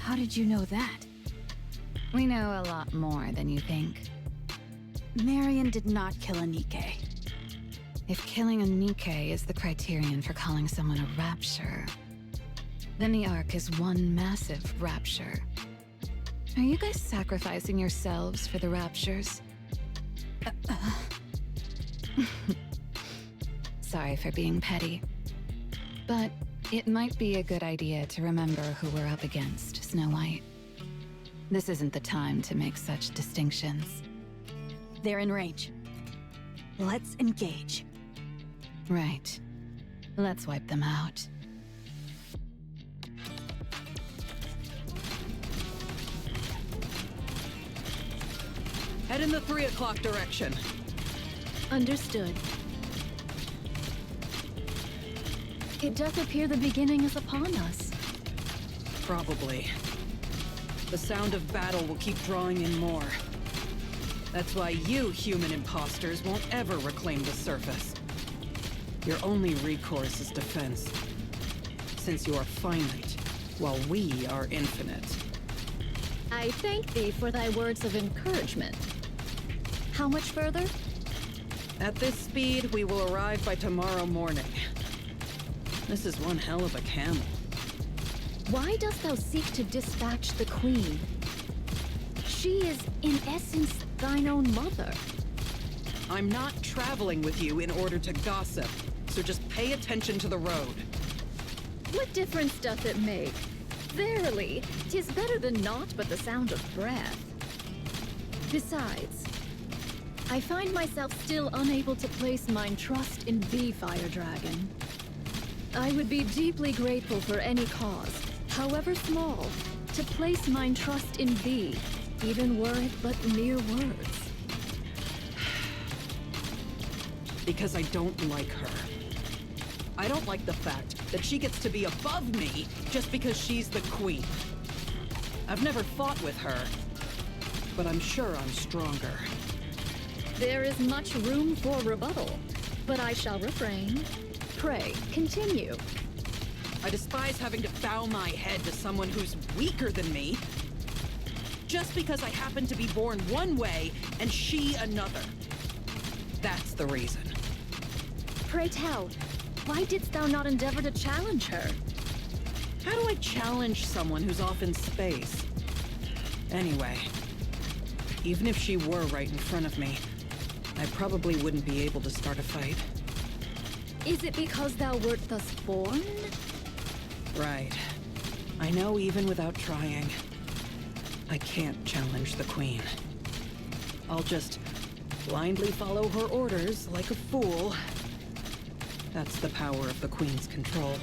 How did you know that? We know a lot more than you think. Marion did not kill a Nikke. If killing a Nikke is the criterion for calling someone a rapture, then the Ark is one massive rapture. Are you guys sacrificing yourselves for the raptures? Sorry for being petty. But it might be a good idea to remember who we're up against, Snow White. This isn't the time to make such distinctions. They're in range. Let's engage. Right. Let's wipe them out. Head in the 3 o'clock direction. Understood. It does appear the beginning is upon us. Probably. The sound of battle will keep drawing in more. That's why you human imposters won't ever reclaim the surface. Your only recourse is defense. Since you are finite, while we are infinite. I thank thee for thy words of encouragement. How much further? At this speed, we will arrive by tomorrow morning. This is one hell of a camel. Why dost thou seek to dispatch the Queen? She is, in essence, thine own mother. I'm not traveling with you in order to gossip, so just pay attention to the road. What difference doth it make? Verily, 'tis better than naught but the sound of breath. Besides, I find myself still unable to place mine trust in thee, Fire Dragon. I would be deeply grateful for any cause, however small, to place mine trust in thee, even were it but mere words. Because I don't like her. I don't like the fact that she gets to be above me just because she's the Queen. I've never fought with her, but I'm sure I'm stronger. There is much room for rebuttal, but I shall refrain. Pray, continue. I despise having to bow my head to someone who's weaker than me, just because I happen to be born one way and she another. That's the reason. Pray tell, why didst thou not endeavor to challenge her? How do I challenge someone who's off in space? Anyway, even if she were right in front of me, I probably wouldn't be able to start a fight. Is it because thou wert thus born? Right. I know even without trying, I can't challenge the Queen. I'll just blindly follow her orders like a fool. That's the power of the Queen's control.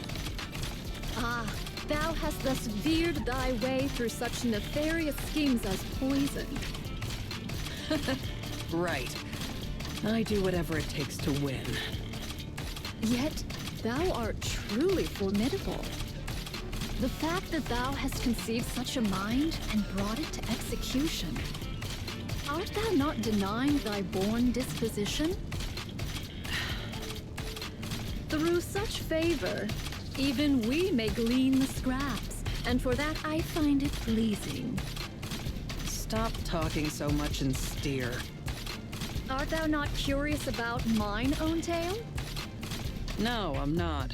Ah, thou hast thus veered thy way through such nefarious schemes as poison. Right. I do whatever it takes to win. Yet, thou art truly formidable. The fact that thou hast conceived such a mind and brought it to execution. Art thou not denying thy born disposition? Through such favor, even we may glean the scraps, and for that I find it pleasing. Stop talking so much and steer. Art thou not curious about mine own tale? No, I'm not.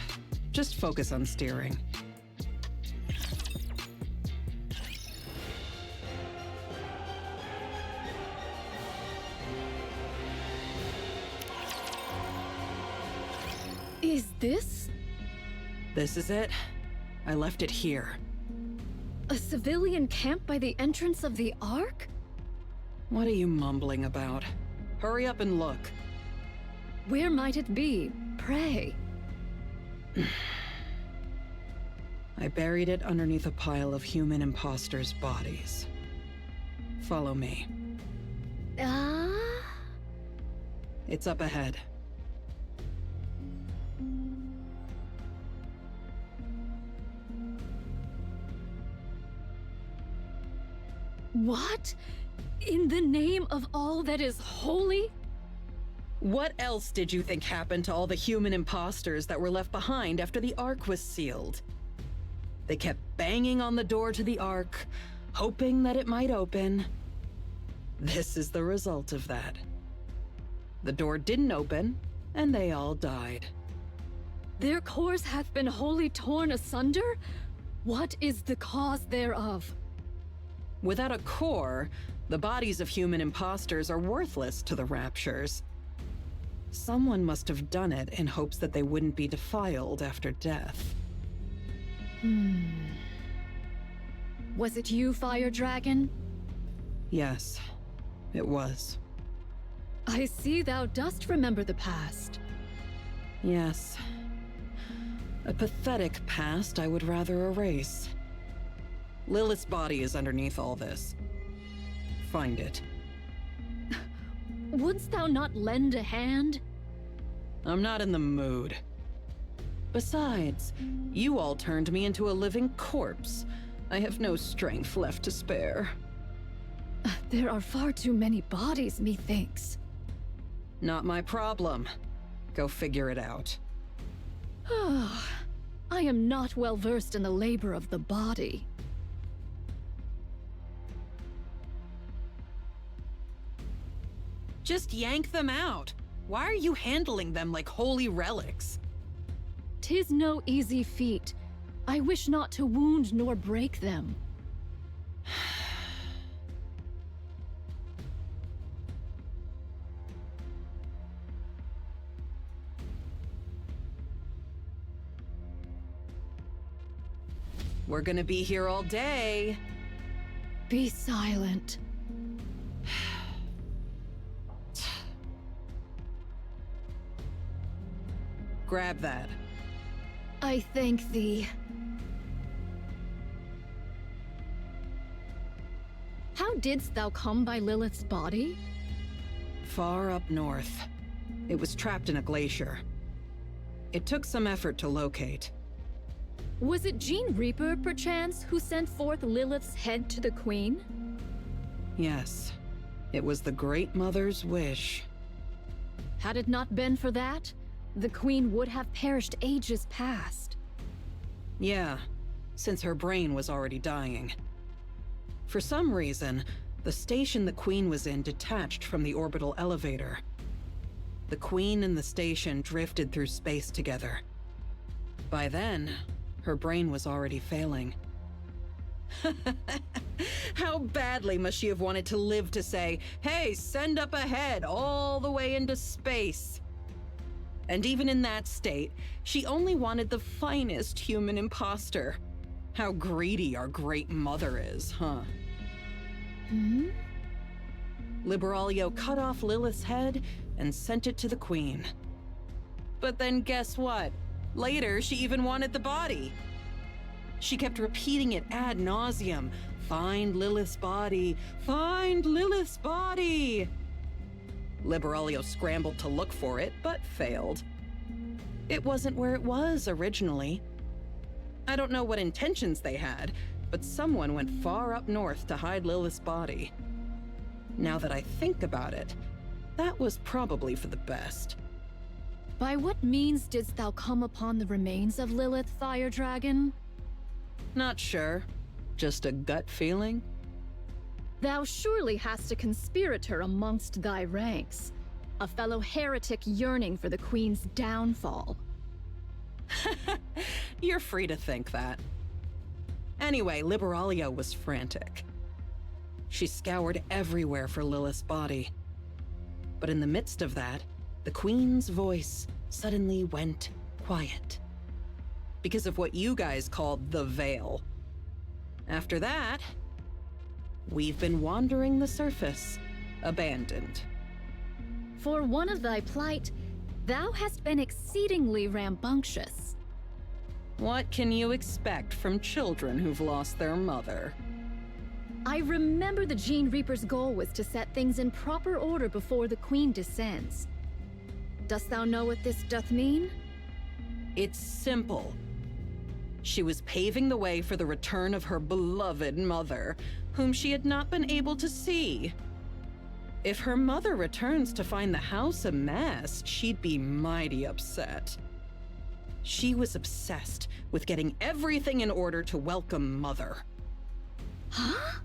Just focus on steering. Is this This is it. I left it here. a civilian camp by the entrance of the Ark? What are you mumbling about? Hurry up and look. Where might it be, pray? I buried it underneath a pile of human imposters' bodies. Follow me. Ah? It's up ahead. What? In the name of all that is holy? What else did you think happened to all the human imposters that were left behind after the Ark was sealed? They kept banging on the door to the Ark, hoping that it might open. This is the result of that. The door didn't open, and they all died. Their cores hath been wholly torn asunder? What is the cause thereof? Without a core, the bodies of human imposters are worthless to the Raptures. Someone must have done it in hopes that they wouldn't be defiled after death. Was it you, Fire Dragon? Yes, it was. I see thou dost remember the past. Yes. A pathetic past I would rather erase. Lilith's body is underneath all this. Find it. Wouldst thou not lend a hand? I'm not in the mood. Besides, you all turned me into a living corpse. I have no strength left to spare. There are far too many bodies, methinks. Not my problem. Go figure it out. I am not well versed in the labor of the body. Just yank them out. Why are you handling them like holy relics? 'Tis no easy feat. I wish not to wound nor break them. We're gonna be here all day. Be silent. Grab that. I thank thee. How didst thou come by Lilith's body? Far up north. It was trapped in a glacier. It took some effort to locate. Was it Jean Reaper, perchance, who sent forth Lilith's head to the Queen? Yes. It was the Great Mother's wish. Had it not been for that, the Queen would have perished ages past. Yeah, since her brain was already dying. For some reason, the station the Queen was in detached from the orbital elevator. The Queen and the station drifted through space together. By then, her brain was already failing. How badly must she have wanted to live to say, "Hey, send up ahead, all the way into space"? And even in that state, she only wanted the finest human imposter. How greedy our Great Mother is, huh? Liberaglio cut off Lilith's head and sent it to the Queen. But then guess what? Later, she even wanted the body. She kept repeating it ad nauseum. Find Lilith's body. Find Lilith's body. Liberaglio scrambled to look for it, but failed. It wasn't where it was originally. I don't know what intentions they had, but someone went far up north to hide Lilith's body. Now that I think about it, that was probably for the best. By what means didst thou come upon the remains of Lilith, Fire Dragon? Not sure. Just a gut feeling? Thou surely hast a conspirator amongst thy ranks. A fellow heretic yearning for the Queen's downfall. You're free to think that. Anyway, Liberalia was frantic. She scoured everywhere for Lilith's body. But in the midst of that, the Queen's voice suddenly went quiet. Because of what you guys called the Veil. After that, we've been wandering the surface, abandoned. For one of thy plight, thou hast been exceedingly rambunctious. What can you expect from children who've lost their mother? I remember the Gene Reaper's goal was to set things in proper order before the Queen descends. Dost thou know what this doth mean? It's simple. She was paving the way for the return of her beloved mother, whom she had not been able to see. If her mother returns to find the house a mess, she'd be mighty upset. She was obsessed with getting everything in order to welcome Mother. Huh?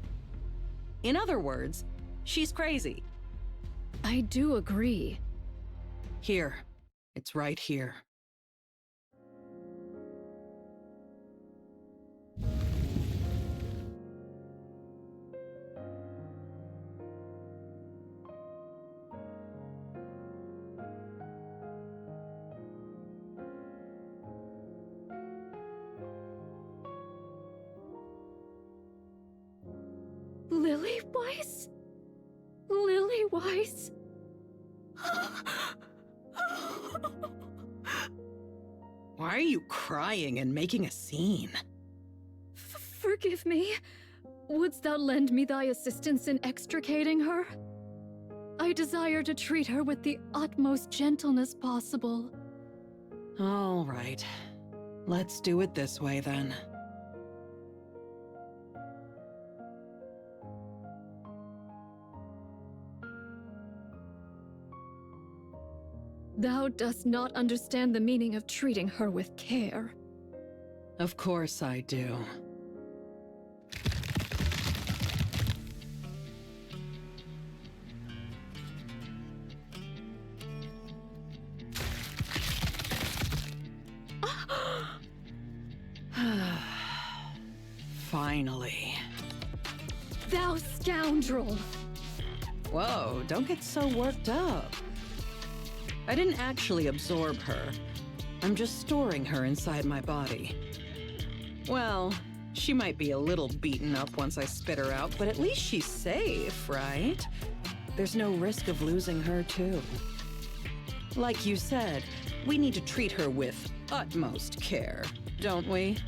In other words, she's crazy. I do agree. Here. It's right here. Lily Weiss? Lily Weiss? Why are you crying and making a scene? Forgive me. Wouldst thou lend me thy assistance in extricating her? I desire to treat her with the utmost gentleness possible. All right. Let's do it this way then. Thou dost not understand the meaning of treating her with care. Of course I do. Finally. Thou scoundrel! Whoa, don't get so worked up. I didn't actually absorb her. I'm just storing her inside my body. Well, she might be a little beaten up once I spit her out, but at least she's safe, right? There's no risk of losing her, too. Like you said, we need to treat her with utmost care, don't we?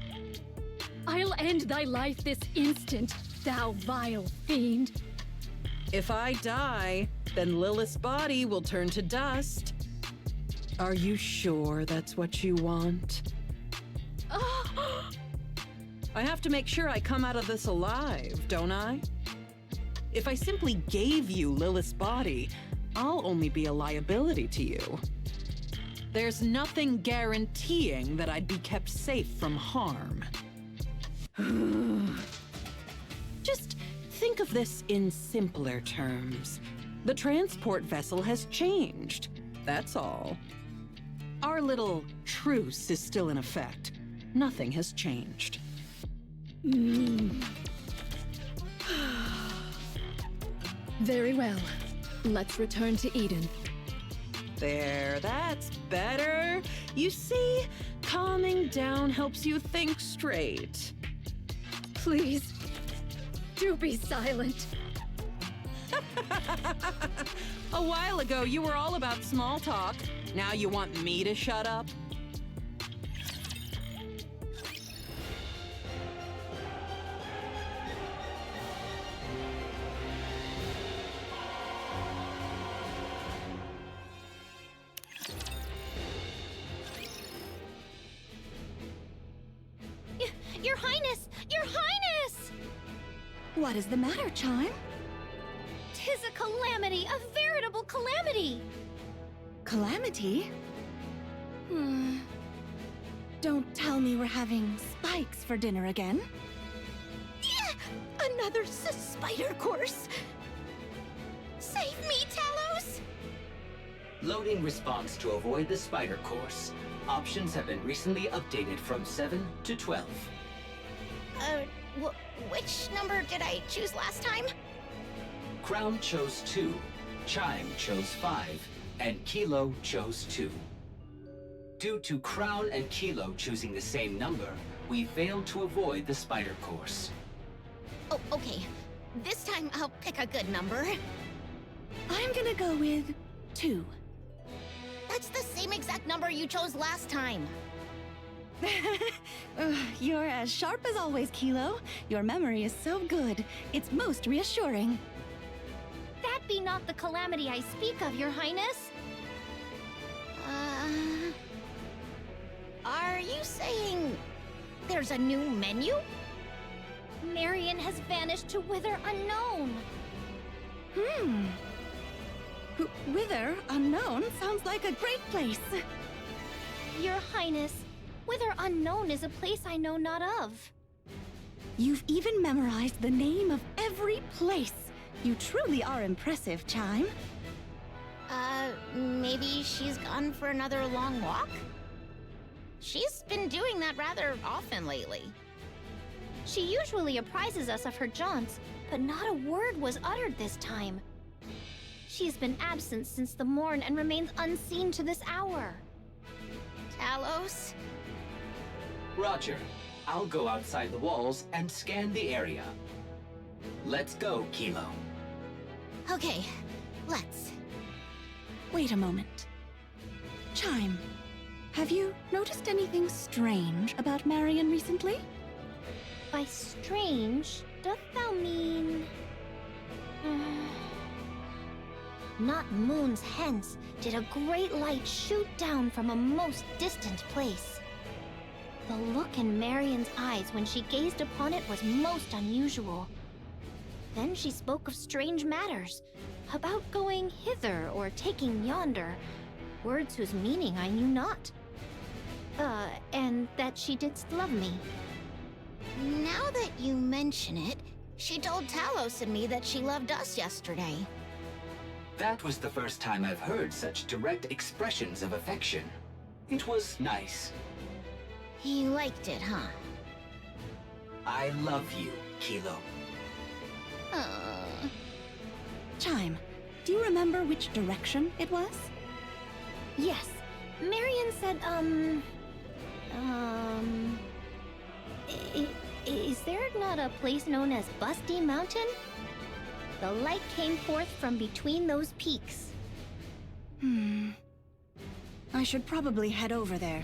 I'll end thy life this instant, thou vile fiend. If I die, then Lilith's body will turn to dust. Are you sure that's what you want? I have to make sure I come out of this alive, don't I? If I simply gave you Lilith's body, I'll only be a liability to you. There's nothing guaranteeing that I'd be kept safe from harm. Just think of this in simpler terms. The transport vessel has changed, that's all. Our little truce is still in effect. Nothing has changed. Very well. Let's return to Eden. There, that's better. You see, calming down helps you think straight. Please, do be silent. A while ago, you were all about small talk. Now you want me to shut up? Your Highness! Your Highness! What is the matter, Charm? 'Tis a calamity, a veritable calamity! Calamity? Don't tell me we're having spikes for dinner again. Yeah! Another spider course! Save me, Talos! Loading response to avoid the spider course. Options have been recently updated from 7 to 12. Which number did I choose last time? Crown chose 2, Chime chose 5, and Kilo chose 2. Due to Crown and Kilo choosing the same number, we failed to avoid the spider course. Oh, okay. This time I'll pick a good number. I'm gonna go with 2. That's the same exact number you chose last time. You're as sharp as always, Kilo. Your memory is so good. It's most reassuring. That be not the calamity I speak of, Your Highness. Are you saying there's a new menu? Marion has vanished to Whither Unknown. Whither Unknown sounds like a great place. Your Highness, Whither Unknown is a place I know not of. You've even memorized the name of every place. You truly are impressive, Chime. Maybe she's gone for another long walk? She's been doing that rather often lately. She usually apprises us of her jaunts, but not a word was uttered this time. She's been absent since the morn and remains unseen to this hour. Talos? Roger. I'll go outside the walls and scan the area. Let's go, Kilo. Okay, let's. Wait a moment. Chime, have you noticed anything strange about Marion recently? By strange, doth thou mean... Not moons hence did a great light shoot down from a most distant place. The look in Marion's eyes when she gazed upon it was most unusual. Then she spoke of strange matters, about going hither or taking yonder, words whose meaning I knew not. And that she didst love me. Now that you mention it, she told Talos and me that she loved us yesterday. That was the first time I've heard such direct expressions of affection. It was nice. You liked it, huh? I love you, Kilo. Chime, do you remember which direction it was? Yes, Marion said, is there not a place known as Busty Mountain? The light came forth from between those peaks. I should probably head over there.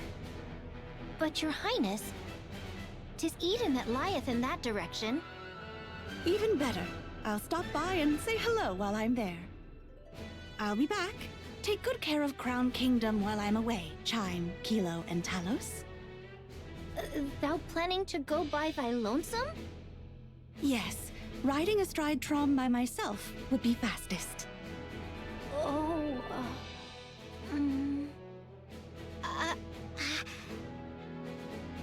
But Your Highness, 'tis Eden that lieth in that direction. Even better. I'll stop by and say hello while I'm there. I'll be back. Take good care of Crown Kingdom while I'm away, Chime, Kilo, and Talos. Thou planning to go by thy lonesome? Yes, riding astride Trom by myself would be fastest.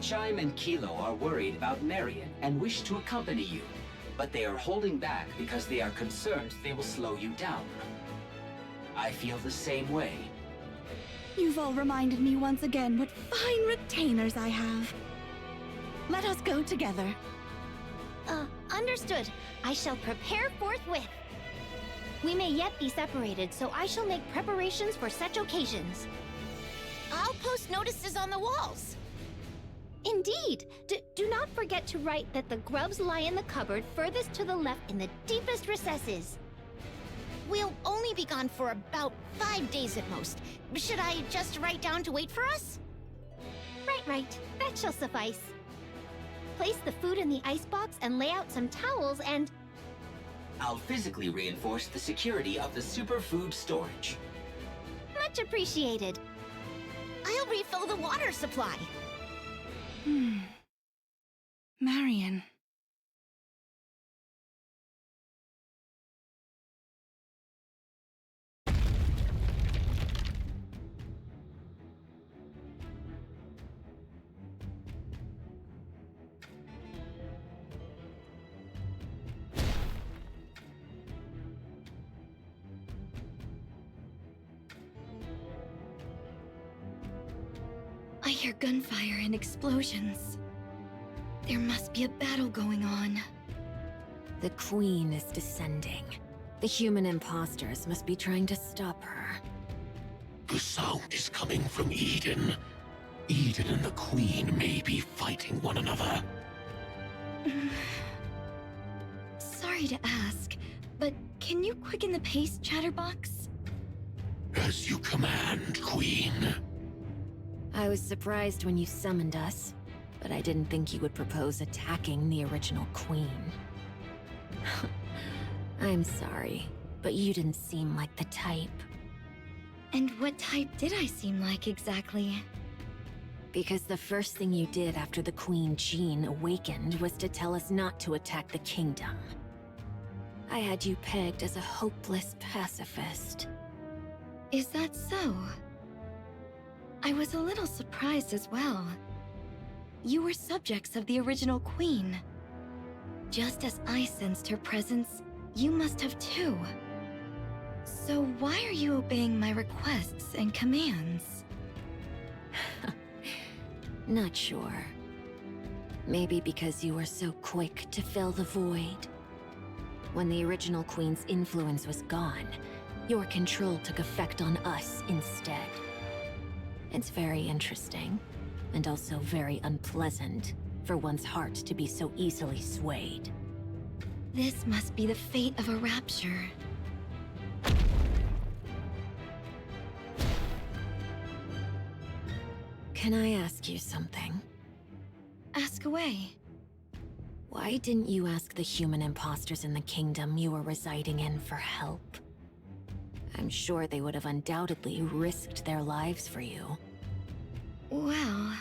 Chime and Kilo are worried about Marion and wish to accompany you, but they are holding back because they are concerned they will slow you down. I feel the same way. You've all reminded me once again what fine retainers I have. Let us go together. Understood. I shall prepare forthwith. We may yet be separated, so I shall make preparations for such occasions. I'll post notices on the walls. Indeed. Do not forget to write that the grubs lie in the cupboard furthest to the left in the deepest recesses. We'll only be gone for about 5 days at most. Should I just write down to wait for us? Right. That shall suffice. Place the food in the icebox and lay out some towels and... I'll physically reinforce the security of the superfood storage. Much appreciated. I'll refill the water supply. Marion. I hear gunfire and explosions. There must be a battle going on. The Queen is descending. The human imposters must be trying to stop her. The sound is coming from Eden. Eden and the Queen may be fighting one another. Sorry to ask, but can you quicken the pace, Chatterbox? As you command, Queen. I was surprised when you summoned us, but I didn't think you would propose attacking the original Queen. I'm sorry, but you didn't seem like the type. And what type did I seem like exactly? Because the first thing you did after the Queen Jean awakened was to tell us not to attack the kingdom. I had you pegged as a hopeless pacifist. Is that so? I was a little surprised as well. You were subjects of the original Queen. Just as I sensed her presence, you must have too. So why are you obeying my requests and commands? Not sure. Maybe because you were so quick to fill the void. When the original Queen's influence was gone, your control took effect on us instead. It's very interesting, and also very unpleasant for one's heart to be so easily swayed. This must be the fate of a rapture. Can I ask you something? Ask away. Why didn't you ask the human imposters in the kingdom you were residing in for help? I'm sure they would have undoubtedly risked their lives for you. Well,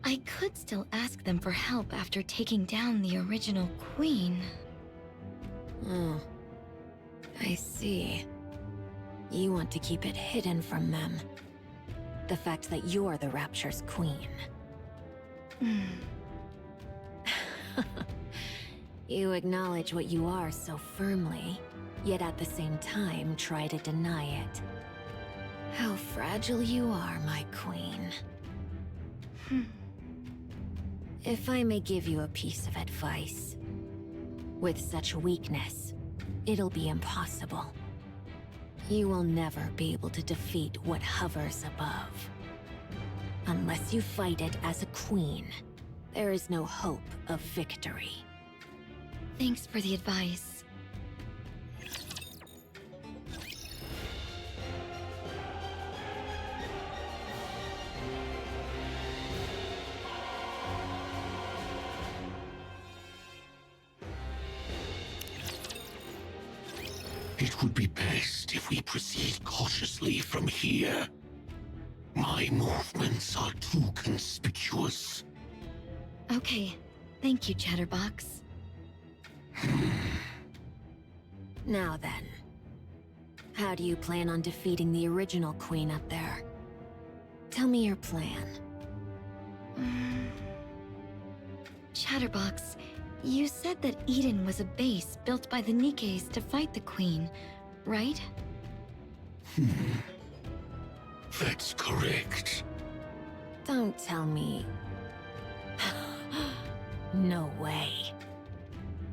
I could still ask them for help after taking down the original Queen. Oh, I see. You want to keep it hidden from them. The fact that you're the Rapture's queen. You acknowledge what you are so firmly, yet at the same time try to deny it. How fragile you are, my queen. If I may give you a piece of advice. With such weakness, it'll be impossible. You will never be able to defeat what hovers above. Unless you fight it as a queen, there is no hope of victory. Thanks for the advice. It would be best if we proceed cautiously from here. My movements are too conspicuous. Okay, thank you, Chatterbox. Now then, how do you plan on defeating the original queen up there? Tell me your plan. Chatterbox, you said that Eden was a base built by the Nikkes to fight the Queen, right? That's correct. Don't tell me. No way.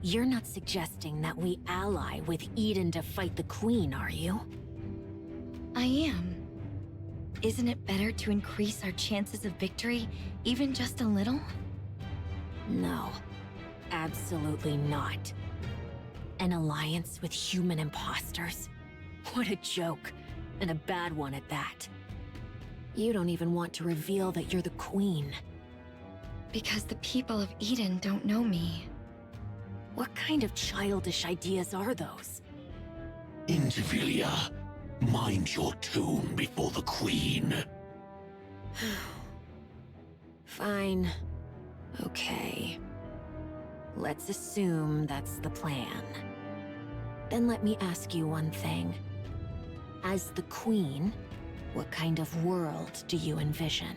You're not suggesting that we ally with Eden to fight the Queen, are you? I am. Isn't it better to increase our chances of victory, even just a little? No. Absolutely not. An alliance with human imposters? What a joke, and a bad one at that. You don't even want to reveal that you're the Queen. Because the people of Eden don't know me. What kind of childish ideas are those? Indivilia, mind your tone before the Queen. Fine. Okay. Let's assume that's the plan. Then let me ask you one thing. As the Queen, what kind of world do you envision?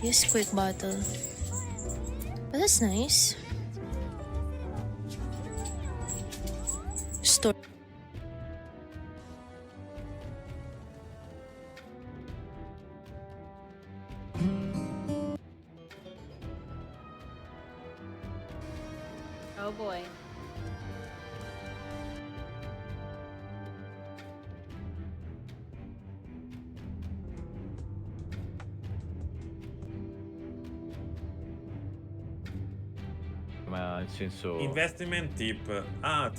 Use quick bottle. But that's nice. Store. Oh boy. Ma nel senso... Investment tip. Ah,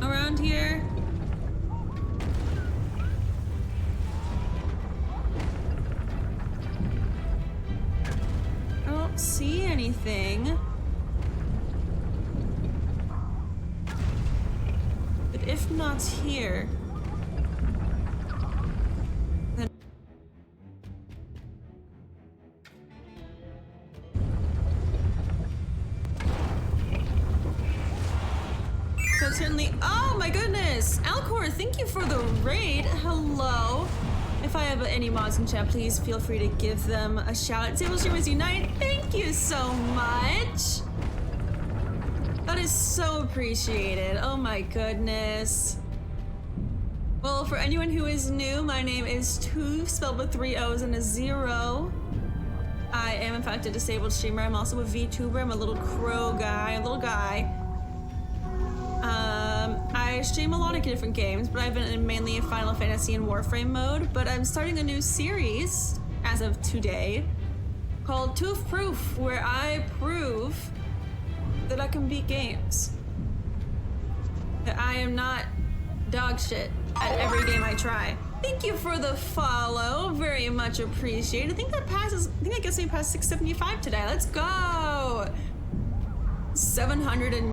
around here? I don't see anything. But if not here, then so certainly. Oh my goodness, Alcor, thank you for the raid. Hello. If I have any mods in chat, please feel free to give them a shout. Table Streamers Unite, thank you so much. That is so appreciated. Oh my goodness. Well, for anyone who is new, my name is Toof, spelled with 3 O's and a 0. I am in fact a disabled streamer. I'm also a VTuber. I'm a little crow guy, a little guy. I stream a lot of different games, but I've been in mainly in Final Fantasy and Warframe mode, but I'm starting a new series as of today called Toof Proof, where I prove that I can beat games. that I am not dog shit at every game I try. Thank you for the follow. Very much appreciated. I think that gets me past 675 today. Let's go. 700 and